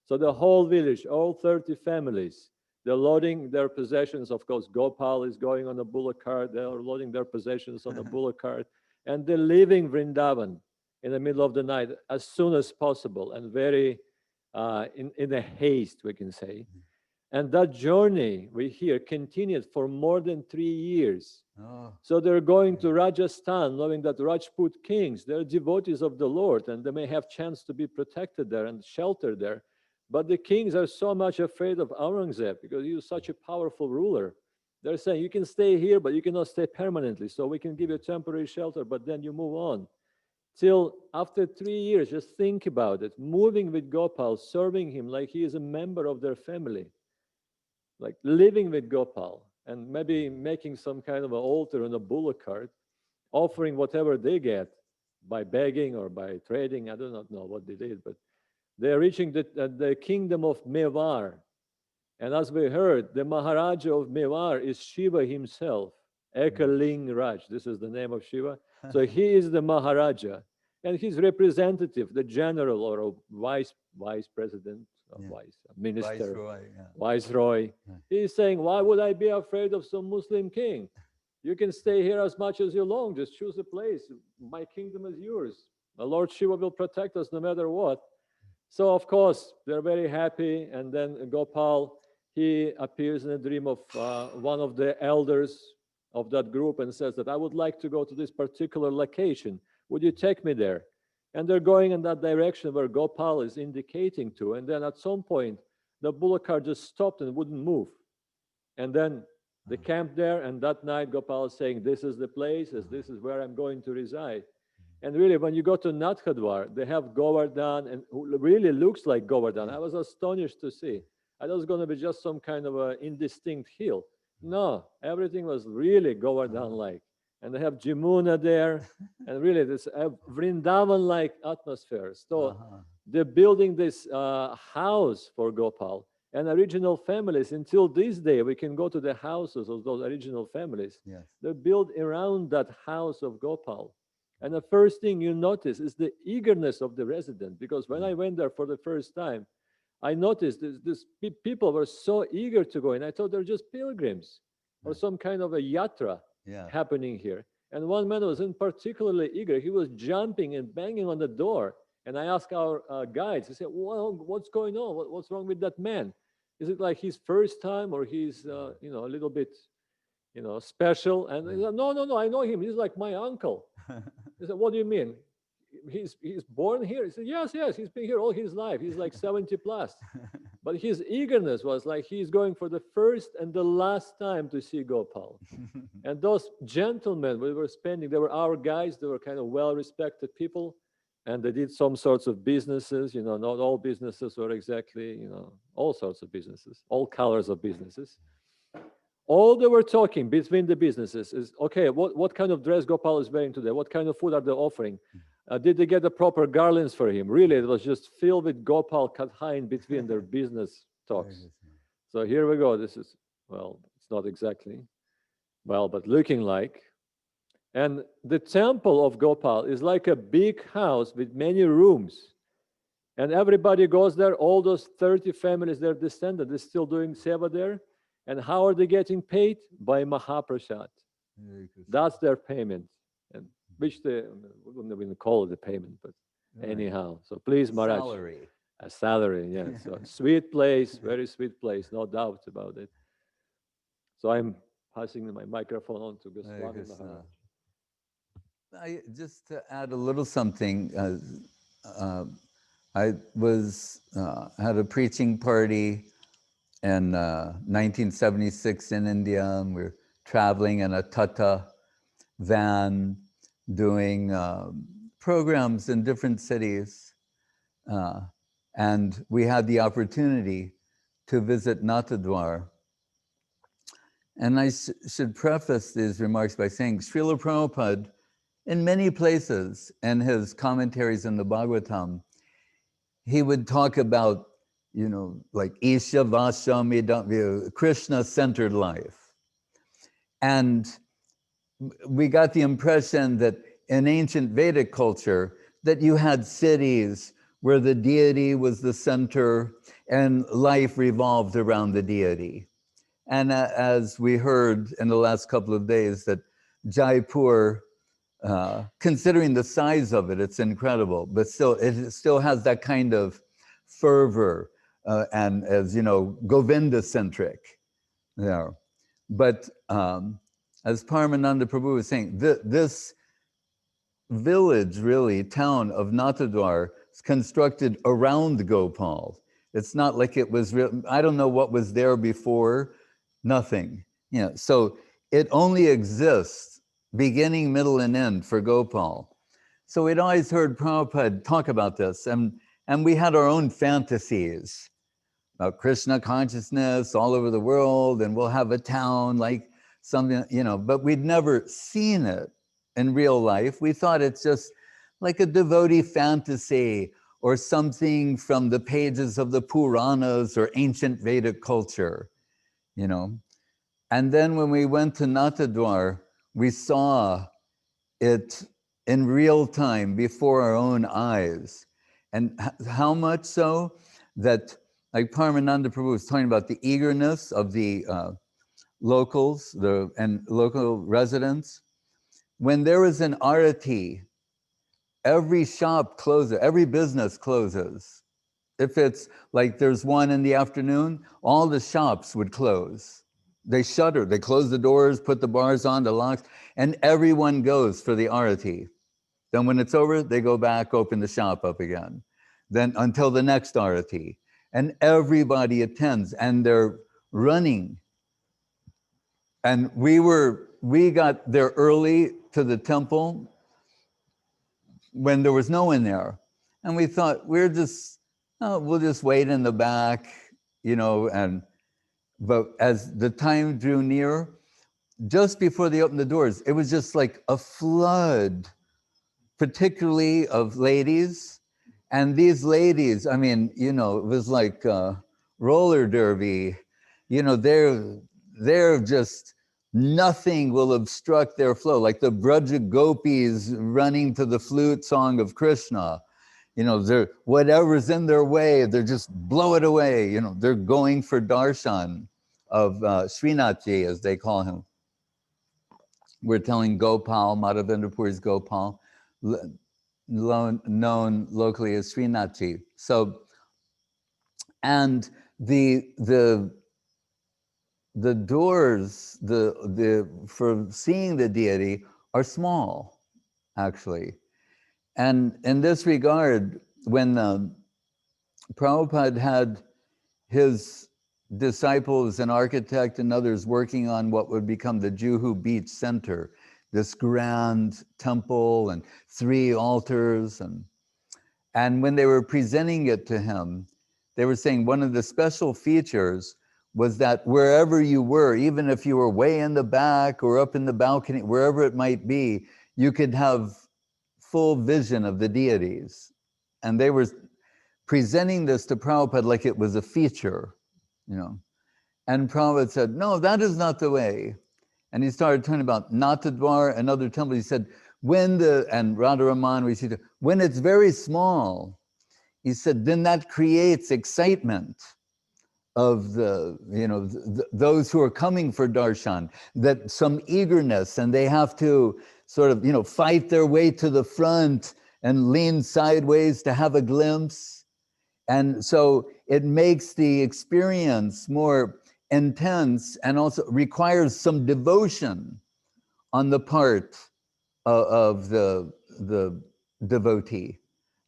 So the whole village, all 30 families, they're loading their possessions. Of course, Gopal is going on a bullock cart. They're loading their possessions on a bullock cart. And they're leaving Vrindavan in the middle of the night as soon as possible, and very in a haste, we can say. And that journey, we hear, continued for more than 3 years. Oh, So they're going to Rajasthan, knowing that Rajput kings, they're devotees of the Lord, and they may have chance to be protected there and sheltered there. But the kings are so much afraid of Aurangzeb because he was such a powerful ruler. They're saying, you can stay here, but you cannot stay permanently. So we can give you temporary shelter, but then you move on. Till after 3 years, just think about it, moving with Gopal, serving him like he is a member of their family, like living with Gopal, and maybe making some kind of an altar on a bullock cart, offering whatever they get by begging or by trading. I do not know what they did, but they're reaching the kingdom of Mewar. And as we heard, the Maharaja of Mewar is Shiva himself, Ekaling Raj. This is the name of Shiva. So he is the Maharaja. And his representative, the general or a vice president, minister, viceroy, he's saying, why would I be afraid of some Muslim king? You can stay here as much as you long. Just choose a place. My kingdom is yours. The Lord Shiva will protect us no matter what. So, of course, they're very happy. And then Gopal, he appears in a dream of one of the elders of that group and says that I would like to go to this particular location. Would you take me there? And they're going in that direction where Gopal is indicating to. And then at some point, the bullock cart just stopped and wouldn't move. And then they camped there. And that night, Gopal is saying, this is the place, this is where I'm going to reside. And really, when you go to Nathadwara, they have Govardhan, and it really looks like Govardhan. I was astonished to see. I thought it was going to be just some kind of an indistinct hill. No, everything was really Govardhan-like. And they have Jamuna there, and really this Vrindavan-like atmosphere. So they're building this house for Gopal. And original families, until this day, we can go to the houses of those original families. yes. They're built around that house of Gopal. And the first thing you notice is the eagerness of the resident. Because when I went there for the first time, I noticed this people were so eager to go in. I thought they're just pilgrims or some kind of a yatra happening here. And one man was in particularly eager. He was jumping and banging on the door. And I asked our guides, I said, well, what's going on? What's wrong with that man? Is it like his first time or he's, a little bit, special? And he said, no, I know him. He's like my uncle. I said, what do you mean? He's born here? He said, yes, he's been here all his life. He's like 70 plus. But his eagerness was like he's going for the first and the last time to see Gopal. And those gentlemen we were spending, they were our guys, they were kind of well-respected people. And they did some sorts of businesses, not all businesses were exactly, all sorts of businesses, all colors of businesses. All they were talking between the businesses is, okay, what kind of dress Gopal is wearing today? What kind of food are they offering? Did they get the proper garlands for him? Really, it was just filled with Gopal cut high in between their business talks. So here we go. This is, well, it's not exactly, but looking like. And the temple of Gopal is like a big house with many rooms. And everybody goes there. All those 30 families, their descendants, they're still doing seva there. And how are they getting paid? By Mahaprasad. That's their payment. And which they wouldn't even call it a payment, but anyhow. So please, Maharaj. Salary. A salary, yeah. So sweet place, very sweet place, no doubt about it. So I'm passing my microphone on to Goswami Maharaj. Just to add a little something, I was had a preaching party in 1976 in India, and we were traveling in a Tata van, doing programs in different cities, and we had the opportunity to visit Nathadwara. And I should preface these remarks by saying Srila Prabhupada, in many places, in his commentaries in the Bhagavatam, he would talk about, like Isha Vashamidam, Krishna-centered life. And we got the impression that in ancient Vedic culture, that you had cities where the deity was the center and life revolved around the deity. And as we heard in the last couple of days, that Jaipur, considering the size of it, it's incredible, but still, it still has that kind of fervor and as you know, Govinda-centric. There. But as Paramananda Prabhu was saying, this village, really, town of Nathadwara is constructed around Gopal. It's not like it was real. I don't know what was there before, nothing. You know, so it only exists beginning, middle, and end for Gopal. So we'd always heard Prabhupada talk about this, and we had our own fantasies about Krishna consciousness all over the world, and we'll have a town like something, you know, but we'd never seen it in real life. We thought it's just like a devotee fantasy or something from the pages of the Puranas or ancient Vedic culture, you know. And then when we went to Nathadwara, we saw it in real time before our own eyes. And how much so that, like Paramananda Prabhu was talking about the eagerness of the locals and local residents. When there is an arati, every shop closes, every business closes. If it's like there's one in the afternoon, all the shops would close. They shutter, they close the doors, put the bars on, the locks, and everyone goes for the arati. Then when it's over, they go back, open the shop up again. Then until the next arati. And everybody attends, and they're running. And we got there early to the temple when there was no one there. And we thought, we'll just wait in the back, you know, but as the time drew near, just before they opened the doors, it was just like a flood, particularly of ladies. And these ladies, I mean, you know, it was like roller derby, you know, they're just, nothing will obstruct their flow, like the Braja Gopis running to the flute song of Krishna. You know, they're, whatever's in their way, they're just blow it away. You know, they're going for darshan of Srinathji, as they call him. We're telling Gopal, Madhavendra Puri's Gopal, known locally as Srinathji. So, and the doors, for seeing the deity are small, actually. And in this regard, when Prabhupada had his disciples, an architect and others working on what would become the Juhu Beach Center, this grand temple and 3 altars. And when they were presenting it to him, they were saying one of the special features was that wherever you were, even if you were way in the back or up in the balcony, wherever it might be, you could have full vision of the deities. And they were presenting this to Prabhupada like it was a feature, you know. And Prabhupada said, no, that is not the way. And he started talking about Nathadwara and other temples. He said, and Radharaman, we see, when it's very small, he said, then that creates excitement of those who are coming for darshan, that some eagerness, and they have to sort of, you know, fight their way to the front and lean sideways to have a glimpse. And so it makes the experience more intense and also requires some devotion on the part of the devotee.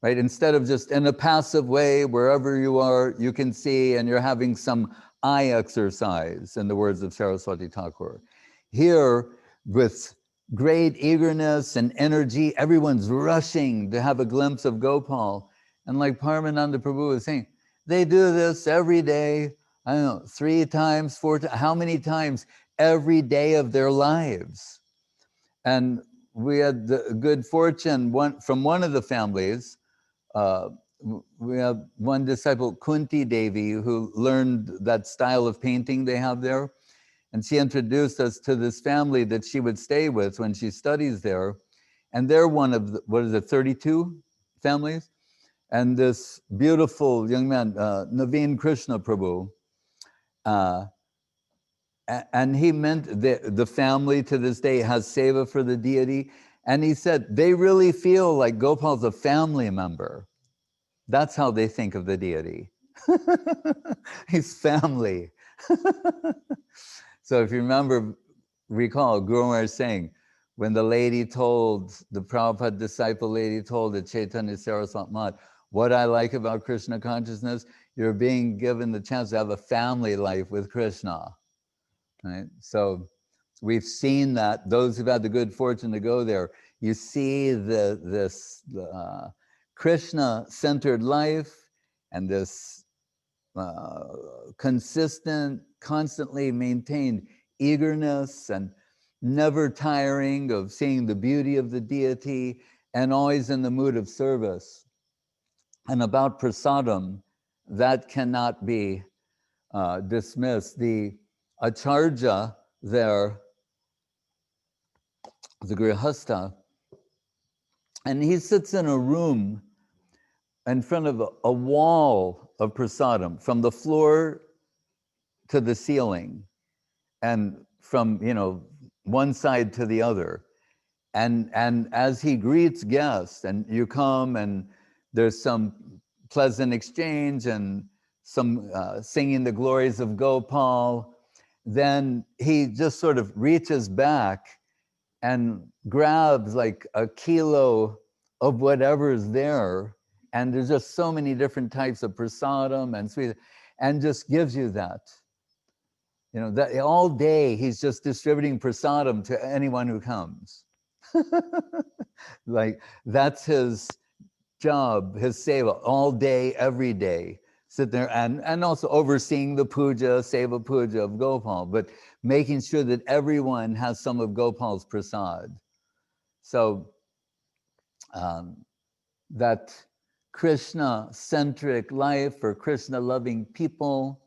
Right? Instead of just in a passive way, wherever you are, you can see, and you're having some eye exercise, in the words of Saraswati Thakur. Here, with great eagerness and energy, everyone's rushing to have a glimpse of Gopal. And like Paramananda Prabhu was saying, they do this every day, I don't know, 3 times, 4 times, how many times every day of their lives. And we had the good fortune, from one of the families, we have one disciple, Kunti Devi, who learned that style of painting they have there. And she introduced us to this family that she would stay with when she studies there. And they're one of, 32 families? And this beautiful young man, Naveen Krishna Prabhu, and he meant the family to this day has seva for the deity. And he said, they really feel like Gopal's a family member. That's how they think of the deity. He's family. So if you recall Guru Maharaj saying, when the lady told, the Prabhupada disciple lady told the Chaitanya Saraswati Mat, what I like about Krishna consciousness, you're being given the chance to have a family life with Krishna, right? So we've seen that, those who've had the good fortune to go there, you see this Krishna-centered life and this consistent, constantly maintained eagerness and never tiring of seeing the beauty of the deity and always in the mood of service. And about prasadam, that cannot be dismissed. The acharya there, the grihastha, and he sits in a room in front of a wall of prasadam, from the floor to the ceiling, and from one side to the other. And as he greets guests, and you come and there's some pleasant exchange and some singing the glories of Gopal, then he just sort of reaches back and grabs like a kilo of whatever's there. And there's just so many different types of prasadam and sweet, and just gives you that. That all day he's just distributing prasadam to anyone who comes. Like that's his job, his seva, all day, every day. Sit there and also overseeing the puja, seva puja of Gopal, but making sure that everyone has some of Gopal's prasad. So that Krishna-centric life for Krishna-loving people,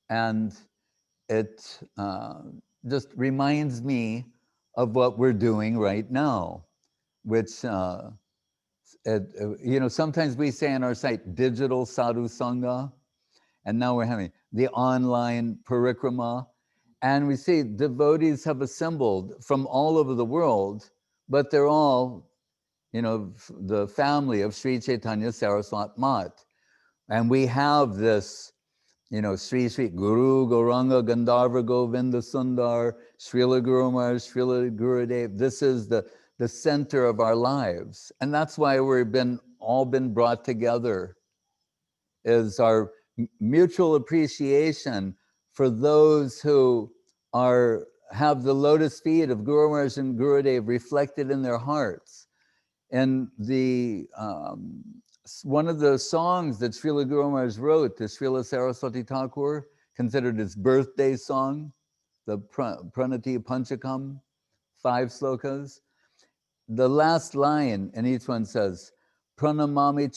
and it just reminds me of what we're doing right now, which, sometimes we say on our site, digital sadhu sangha, and now we're having the online parikrama, and we see devotees have assembled from all over the world, but they're all, the family of Sri Chaitanya Saraswati Mat. And we have this, Sri Sri Guru Gauranga Gandharva Govinda Sundar, Srila Guru Maharaj, Srila Gurudev. This is the center of our lives. And that's why we've all been brought together, is our mutual appreciation for those who have the lotus feet of Guru Maharaj and Gurudev reflected in their hearts. And one of the songs that Srila Guru Maharaj wrote to Srila Saraswati Thakur, considered his birthday song, the Pranati Panchakam, 5 slokas. The last line in each one says, Pranamami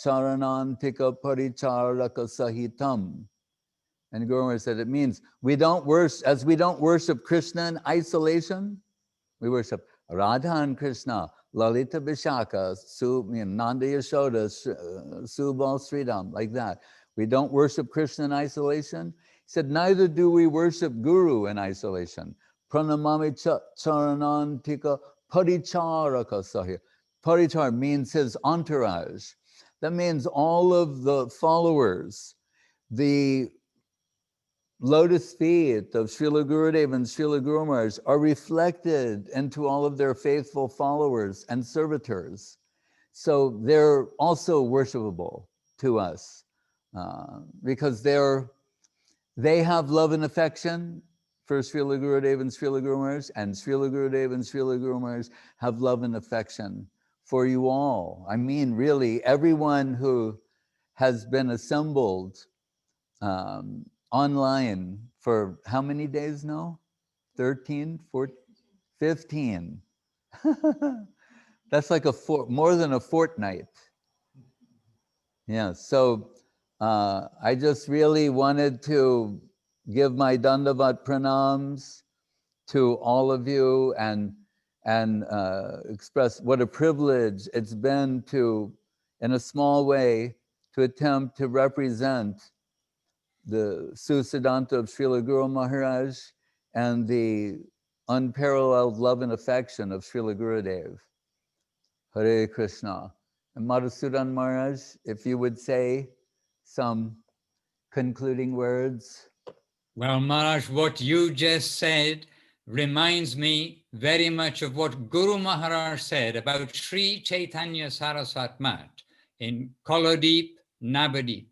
charanantika paricharaka sahitam. And Guru Maharaj said it means we don't worship Krishna in isolation, we worship Radha and Krishna, Lalita Vishaka, Nanda Yashoda, Subal Sridham, like that. We don't worship Krishna in isolation. He said, neither do we worship Guru in isolation. Pranamami charanantika paricharaka sahya. Parichar means his entourage. That means all of the followers, the lotus feet of Srila Gurudev and Srila Guru Maharaj are reflected into all of their faithful followers and servitors. So they're also worshipable to us because they have love and affection for Srila Gurudev and Srila Guru Maharaj, and Srila Gurudev and Srila Guru Maharaj have love and affection for you all. I mean, really, everyone who has been assembled online for how many days now? 13, 14, 15. That's like more than a fortnight. Yeah, so I just really wanted to give my Dandavat pranams to all of you and express what a privilege it's been to, in a small way, to attempt to represent the Susiddhanta of Srila Guru Maharaj and the unparalleled love and affection of Srila Gurudev. Hare Krishna. And Madhusudan Maharaj, if you would say some concluding words? Well, Maharaj, what you just said reminds me very much of what Guru Maharaj said about Sri Chaitanya Saraswat Mat in Koladeep, Navadip.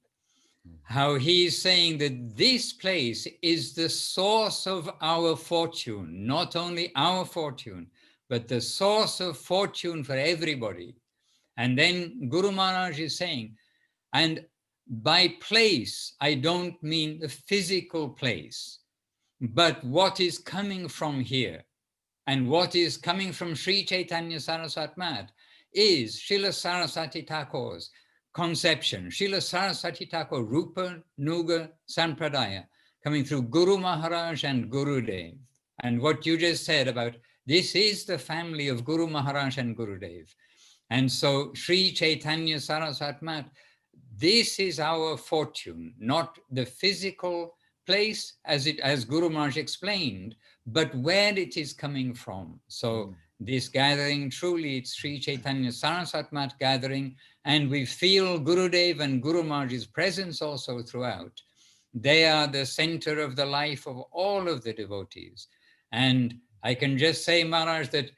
How he is saying that this place is the source of our fortune, not only our fortune, but the source of fortune for everybody. And then Guru Maharaj is saying, and by place, I don't mean the physical place, but what is coming from here. And what is coming from Sri Chaitanya Saraswat Mat is Srila Saraswati Thakur's conception, Srila Saraswati Thakur Rupa Nuga Sampradaya, coming through Guru Maharaj and Gurudev. And what you just said about this is the family of Guru Maharaj and Gurudev. And so Sri Chaitanya Saraswat Mat, this is our fortune, not the physical place as Guru Maharaj explained, but where it is coming from. So this gathering, truly it's Sri Chaitanya Saraswat Mat gathering, and we feel Gurudev and Guru Maharaj's presence also throughout. They are the center of the life of all of the devotees. And I can just say, Maharaj, that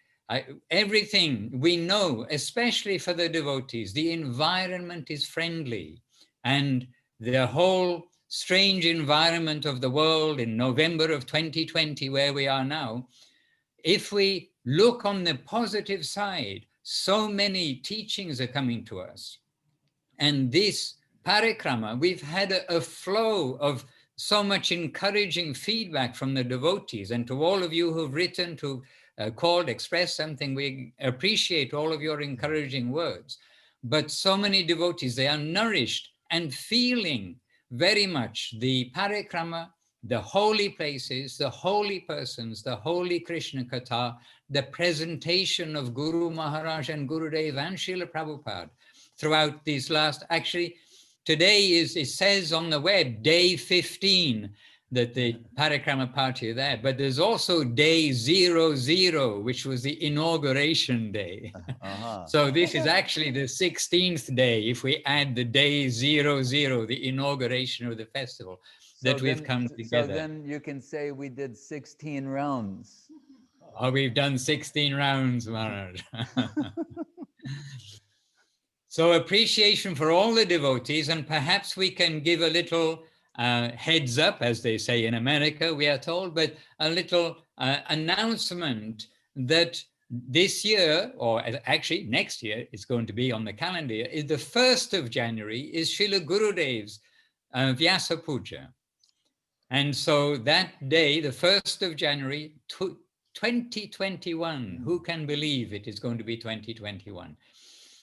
everything we know, especially for the devotees, the environment is friendly, and the whole strange environment of the world in November of 2020, where we are now, if we look on the positive side, so many teachings are coming to us. And this parikrama, we've had a flow of so much encouraging feedback from the devotees, and to all of you who've written, to called, expressed something, we appreciate all of your encouraging words. But so many devotees, they are nourished and feeling very much the parikrama, the holy places, the holy persons, the holy Krishna Katha, the presentation of Guru Maharaj and Gurudev and Srila Prabhupada throughout these last, actually, today it says on the web, day 15, that the parikrama party are there, but there's also day 00, which was the inauguration day. So this is actually the 16th day, if we add the day 00, the inauguration of the festival, that we've come together. So then you can say we did 16 rounds. Oh, we've done 16 rounds, Maharaj. So appreciation for all the devotees, and perhaps we can give a little heads up, as they say in America, we are told, but a little announcement that this year, or actually next year, it's going to be on the calendar, is the 1st of January, is Srila Gurudev's Vyasa Puja. And so that day, the 1st of January, 2021, who can believe it is going to be 2021?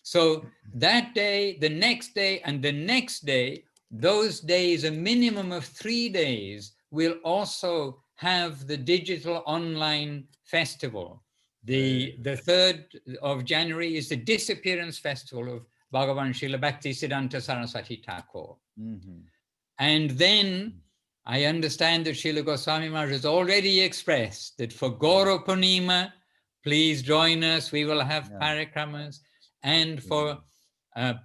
So that day, the next day, and the next day, those days, a minimum of 3 days, will also have the digital online festival. The 3rd of January is the disappearance festival of Bhagavan Srila Bhakti Siddhanta Saraswati Thakur. And then I understand that Srila Goswami Maharaj has already expressed that for Gaura Purnima, please join us, we will have parikramas. And for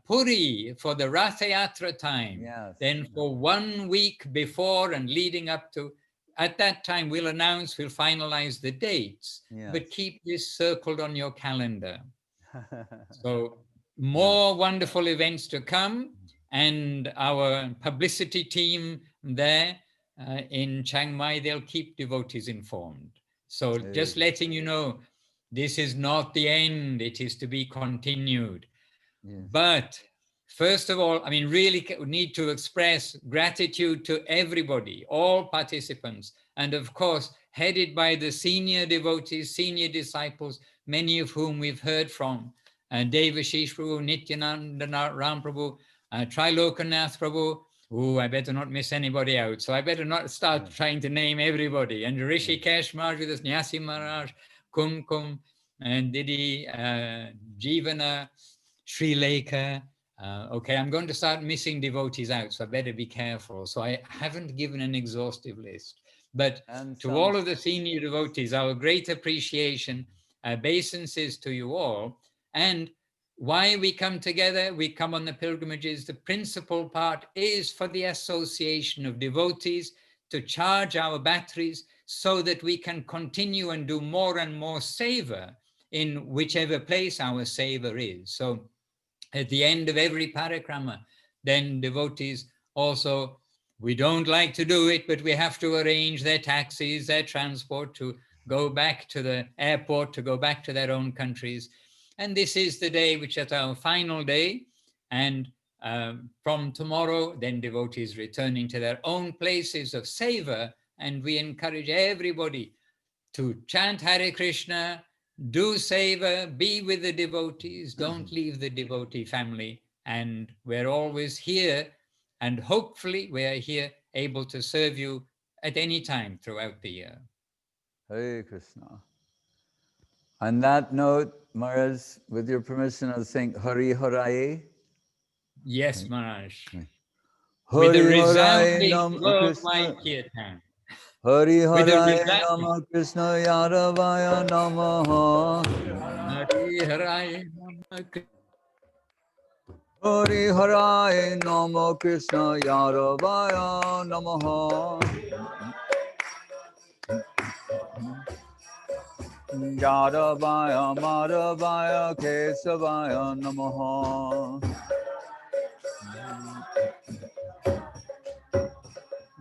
Puri, for the Ratha Yatra time, then for 1 week before and leading up to, at that time we'll announce, we'll finalize the dates, but keep this circled on your calendar. So more wonderful events to come, and our publicity team there in Chiang Mai, they'll keep devotees informed. So just letting you know, this is not the end, it is to be continued. But first of all, I mean, really need to express gratitude to everybody, all participants, and of course, headed by the senior devotees, senior disciples, many of whom we've heard from, Devashish Prabhu, Nityananda Ram Prabhu, Trilokanath Prabhu. Oh, I better not miss anybody out. So I better not start trying to name everybody. And Rishikesh Maharaj with us, Nyasi Maharaj, Kumkum, and Didi, Jivana, Sri Lekha. Okay, I'm going to start missing devotees out, so I better be careful. So I haven't given an exhaustive list. But to all of the senior devotees, our great appreciation, obeisances to you all. And why we come together, we come on the pilgrimages. The principal part is for the association of devotees to charge our batteries so that we can continue and do more and more seva in whichever place our seva is. So at the end of every parikrama, then devotees also, we don't like to do it, but we have to arrange their taxis, their transport to go back to the airport, to go back to their own countries. And this is the day which is our final day. And from tomorrow, then devotees returning to their own places of seva. And we encourage everybody to chant Hare Krishna, do seva, be with the devotees, don't leave the devotee family. And we're always here. And hopefully we are here able to serve you at any time throughout the year. Hare Krishna. On that note, Maharaj, with your permission, I'll sing Hari Haraye. Yes, Maharaj. Hari With the Haraye resounding Nam worldwide Krishna. kirtan. Hari With the Haraye resounding Nama Krishna Yaravaya Namaha. Hari Haraye Nama Krishna. Hari Haraye Nama Krishna Yaravaya Namaha. Yaravaya Madhavaya Kesavaya Namaha.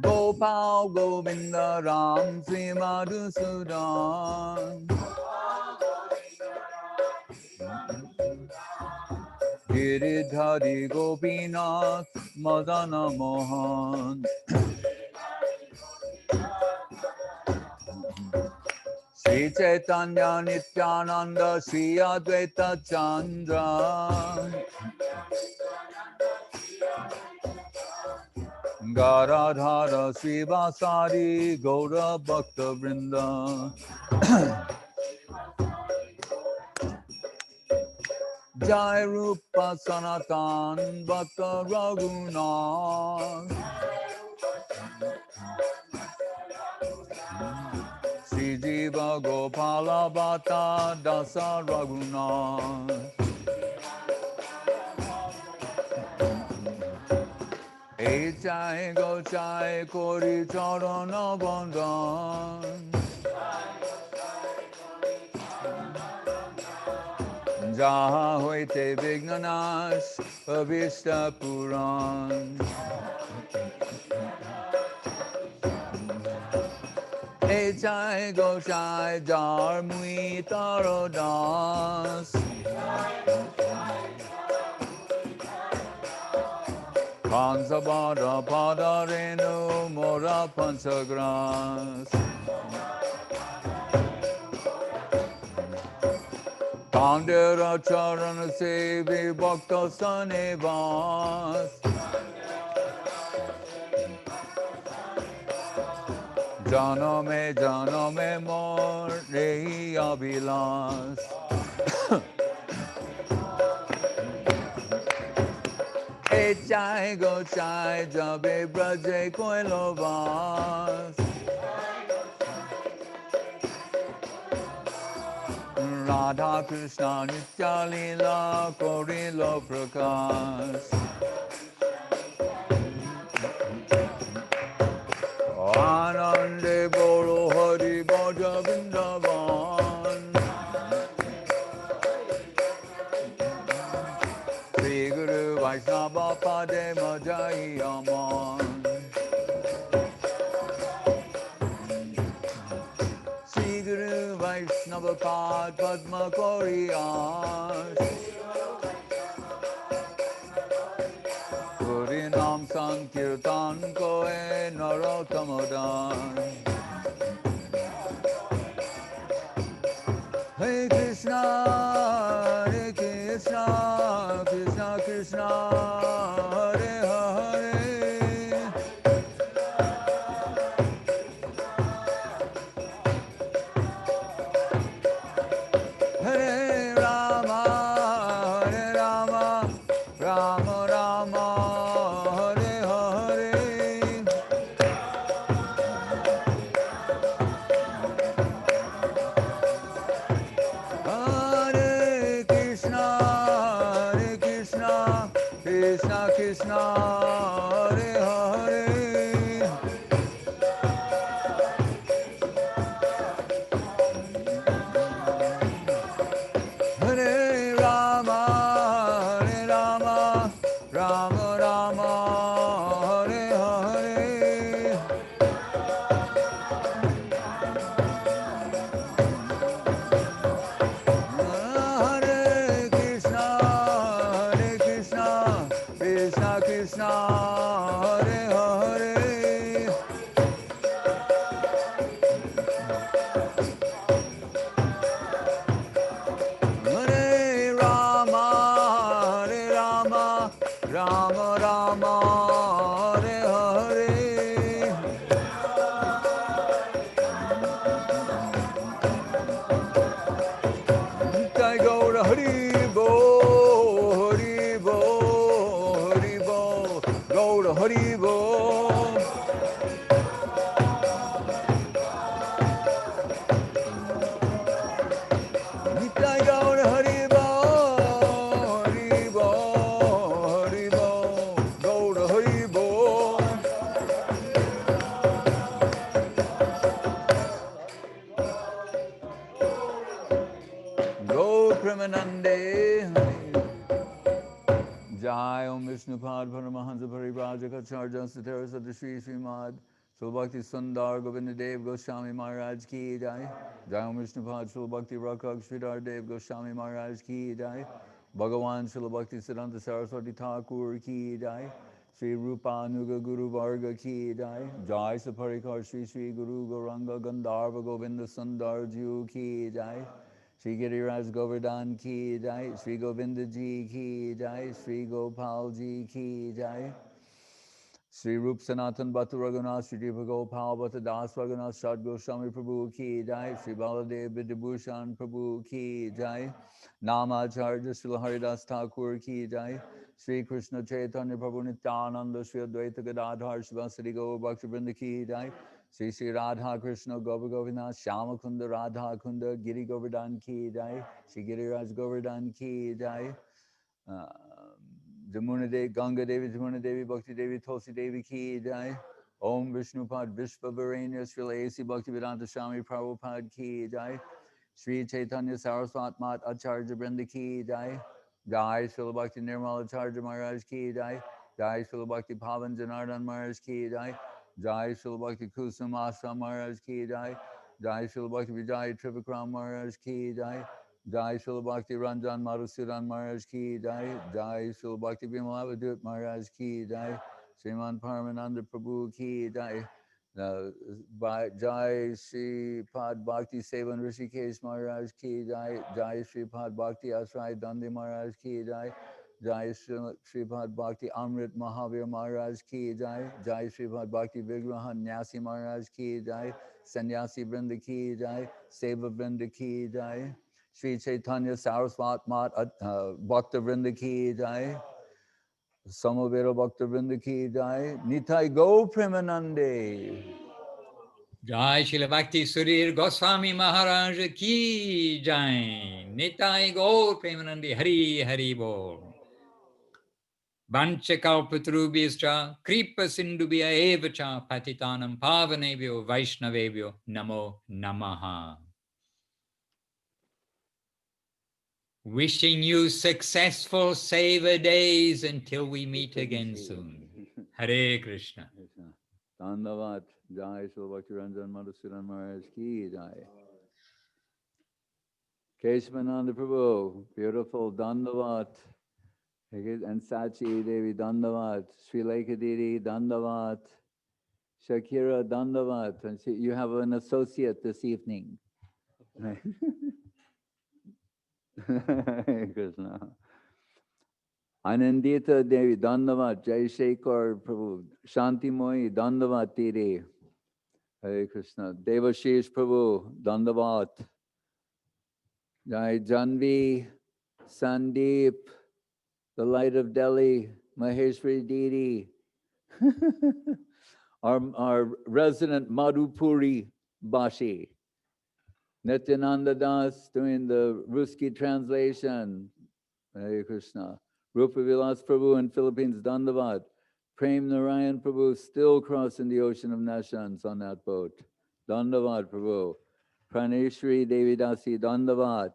Gopal Govinda Ram Sri Madhusudan. Giridhari Gopinath Madana Mohan. Sri Chaitanya Nityananda Sri Advaita Chandra. Garadhara Srivasari Gaura Bhakta Vrinda. Jai Rupa Sanatan Bhakta Raghunath. Sri Jiva Gopala Bhatta Dasa Raghunath. Jai Go Jai Kori Charana Bandhan. Jaha Hoite Vignanash Avishta Puran. Jai Go Jai Jar Mui Tarodas. Pansabada Padarenu Mora Pansagras. Pandera Charana Sevi Bhakta Sanevas. Janame Mor Rehi Abhilas. Jai Go Jai Jabe Braje Koilovas. Radha Krishna Nitya Lila Korilo Prakash. Anande Bolo Hari Bhaja Vrindavan. Sri Guru Vaishnava Pade Majai Aman. Sri Guru Vaishnava Pad Padma Koriyash. Guru Nam Sankirtan Koe Narottamadan. Hare Krishna, Hare Krishna, Krishna Krishna, Hare Hare. Hare Rama, Hare Rama, Rama Rama, Hare Hare. Hare Krishna, Krishna Krishna Hare Hare Hare Rama Rama Rama Hare Hare Hare Krishna Krishna Krishna Hare Hare Hare Rama Rama Rama Hare Hare Nitai Gaura Hari Bo Gaura Hari Bo Nitai Gaura Hari Bo Gaura Hari Bo Go Premanande Jai Om Vishnupad Paramahansa Parivrajaka Satara Sada Shri Srimad Sulbhakti Sundar Govinda-bhasya Goswami Maharaj Ki Jai Jai Om Vishnupad Sulbhakti Rakak Sridhar Dev Goswami Maharaj Ki Jai Bhagavan Sulbhakti Siddhanta Saraswati Thakur Ki Jai Sri Rupa Nuga Guru Varga Ki Jai Jai Saparikar Sri Sri Guru Gauranga Gandharva Govinda Sundar Ju Ki Jai Sri Giriraj Govardhan Ki Jai, Sri Govinda Ji Ki Jai, Sri Gopal Ji Ki Jai, Sri Rup Sanatan Bhattu Raghunath, Sri Dipa Gopal Bhatta Das Raghunath, Shad Goswami Prabhu Ki Jai, Sri Baladeva Vidyabhushana Prabhu Ki Jai, Namacharya Srila Haridas Thakur Ki Jai, Sri Krishna Chaitanya Prabhu Nityananda, Sri Advaita Gadadhar Shivasari Gaur Bhakti Vrinda Ki Jai, Sri Sri Radha Krishna Gopa Govinath Shyama Kunda Radha Kunda Giri Govardhan Ki Jai Sri Giriraj Govardhan Ki Jai Jamuna Devi Ganga Devi Jamuna Devi Bhakti Devi Tulsi Devi Ki Jai Om Vishnupad Vishva Varenya Srila A.C. Bhakti Vedanta Swami Prabhupada Ki Jai Sri Chaitanya Saraswat Mat Acharya Vrinda Ki Jai Jai Srila Bhakti Nirmala Acharya Maharaj Ki Jai Jai Srila Bhakti Pavan Janardhan Maharaj Ki Jai Jai Srila Bhakti Kusum Ashram Maharaj Ki Jai Jai Srila Bhakti Vijay Trivikram Maharaj Ki Jai Jai Srila Bhakti Ranjan Madhusudan Maharaj Ki Jai Jai Srila Bhakti Vimalavadut Maharaj Ki Jai Sriman Paramananda Prabhu Ki Jai Jai Sri Pad Bhakti Sevan Rishikesh Maharaj Ki Jai Jai Sri Pad Bhakti Asrai Dandi Maharaj Ki Jai Jai Sri Pad Bhakti Amrit Mahavir Maharaj Ki Jai Jai Sri Pad Bhakti Vigraha Nyasi Maharaj Ki Jai Sannyasi Vrinda Ki Jai Seva Vrinda Ki Jai Sri Chaitanya Saraswat Mat Bhakta Vrinda Ki Jai Samavera Bhakta Vrinda Ki Jai Nitai Go Premanande Jai Srila Bhakti Sudhir Goswami Maharaj Ki Jai Nitai Gaur Premanandi Hari Hari Bol Vanchakalpatrubhyascha Kripa Sindhubhya Evacha Patitanam Pavanebhyo Vaishnavebhyo Namo Namaha. Wishing you successful Seva days until we meet again soon. Hare Krishna. Dandavat Jai Srila Bhakti Ranjan Madhusudan Maharaj Ki Jai Keshavananda Prabhu, beautiful Dandavat and Sachi Devi Dandavat, Sri Lekha Didi Dandavat, Shakira Dandavat, and you have an associate this evening. Krishna. Anandita Devi Dandavat, Jai Shekhar Prabhu, Shanti Mohi Dandavat Didi, Hare Krishna. Devashish Prabhu Dandavat, Jai Janvi, Sandeep, the Light of Delhi, Maheshwari Didi, our resident Madhupuri Bashi, Nityananda Das doing the Ruski translation, Hare Krishna, Rupa Vilas Prabhu in Philippines, Dandavat. Prem Narayan Prabhu still crossing the ocean of nations on that boat. Dandavat Prabhu. Praneshri Devi Dasi, Dandavat.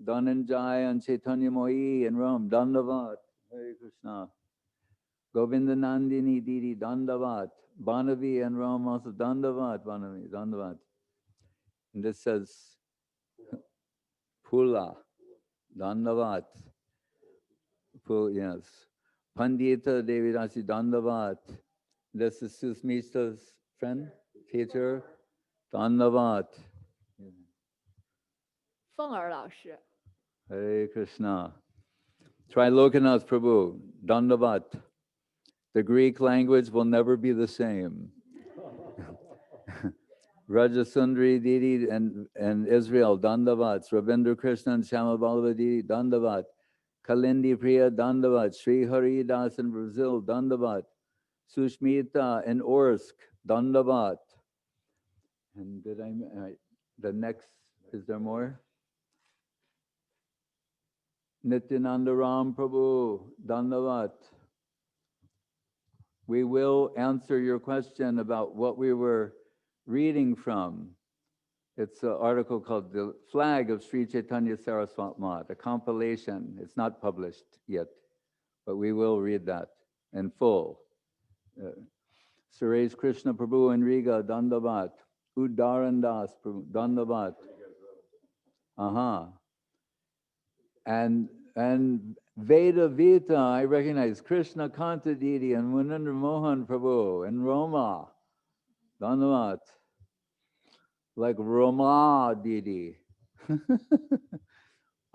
Dhananjay and Chaitanya Mohi in Rome, Dandavat. Hare Krishna. Govinda Nandini Didi, Dandavat. Banavi in Rome also, Dandavat, Banavi, Dandavat. And this says Pula, Dandavat. Yes. Pandita Devidasi, Dandavat. This is Susmita's friend, teacher, Dandavat. 凤儿老师， Hare Krishna. Try Lokanath Prabhu, Dandavat. The Greek language will never be the same. Rajasundari Didi and Israel, Dandavat. Ravindra Krishna and Shama Balava Didi, Dandavat. Kalindi Priya, Dandavat. Sri Hari Das in Brazil, Dandavat. Sushmita in Orsk, Dandavat. And did the next, is there more? Nityananda Ram Prabhu, Dandavat. We will answer your question about what we were reading from. It's an article called The Flag of Sri Chaitanya Saraswat Mat, a compilation. It's not published yet, but we will read that in full. Suresh Krishna Prabhu in Riga, Dandavat. Udarandas Prabhu, Dandavat. And Veda Vita, I recognize Krishna Kanta Didi and Munindra Mohan Prabhu in Roma. Dandavat. Like Roma Didi.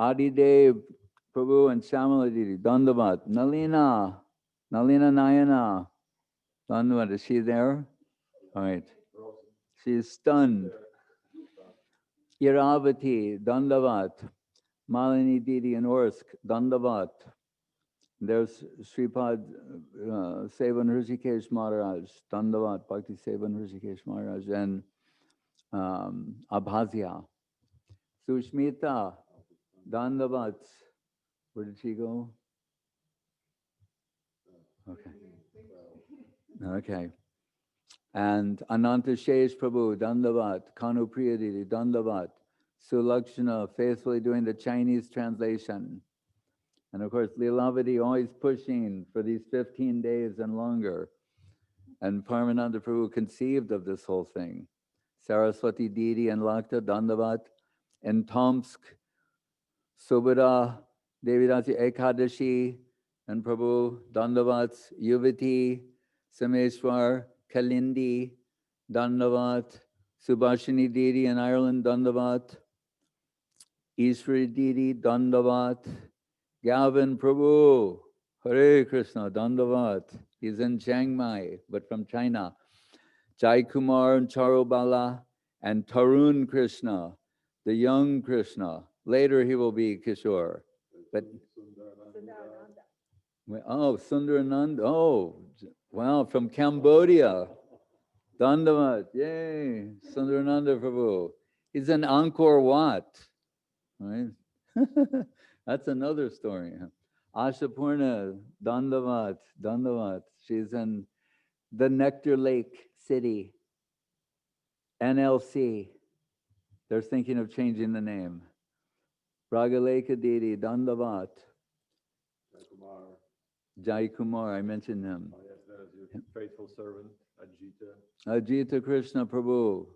Adidev Prabhu and Shamala Didi. Dandavat. Nalina Nayana. Dandavat. Is she there? All right. She's stunned. Iravati. Dandavat. Malini Didi in Orsk, Dandavat. There's Sripad Sevan Hrishikesh Maharaj, Dandavat, Bhakti Sevan Hrishikesh Maharaj, and Abhazya. Sushmita, Dandavat. Where did she go? Okay. And Ananta Shesh Prabhu, Dandavat. Kanu Priyadidi, Dandavat. Sulakshana, faithfully doing the Chinese translation. And of course, Leelavati always pushing for these 15 days and longer. And Paramananda Prabhu conceived of this whole thing. Saraswati Didi and Lakta, Dandavat. In Tomsk, Subhada, Devidasi Ekadashi, and Prabhu, Dandavats, Yuvati, Sameshwar, Kalindi, Dandavat. Subhashini Didi in Ireland, Dandavat. Ishwari Didi, Dandavat. Gavin Prabhu, Hare Krishna, Dandavat. He's in Chiang Mai, but from China. Jai Kumar and Charubala and Tarun Krishna, the young Krishna. Later he will be Kishore. But Sundarananda. Oh, wow, from Cambodia. Dandavat, yay, Sundarananda Prabhu. He's in Angkor Wat, right? That's another story. Ashapurna, Dandavat. She's in the Nectar Lake City, NLC. They're thinking of changing the name. Ragaleka Didi, Dandavat. Jai Kumar, I mentioned him. Oh, yes, that is your faithful servant, Ajita. Ajita Krishna Prabhu.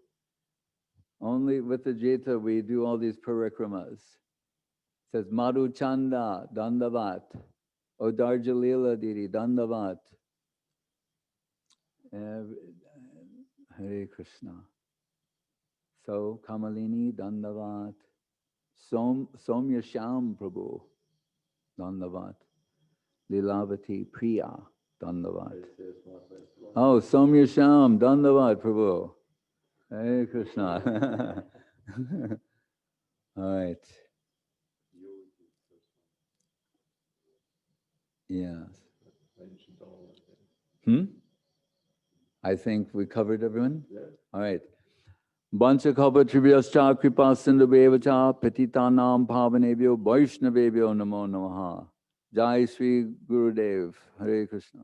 Only with Ajita we do all these parikramas. It says Madhu Chanda, Dandavat. Odarjalila Didi, Dandavat. Hare Krishna. So Kamalini, Dandavat. Somya Sham Prabhu, Dandavat. Lilavati Priya, Dandavat. Oh, Somya Sham, Dandavat Prabhu. Hare Krishna. All right. Yes. I think we covered everyone? Yeah. All right. Bancha Kalpa Tribhyascha Kripa Sindhu Bevacha Petitanam Pavanebhyo Vaishnavebhyo Namo Namaha. Jai Sri Gurudev. Hare Krishna.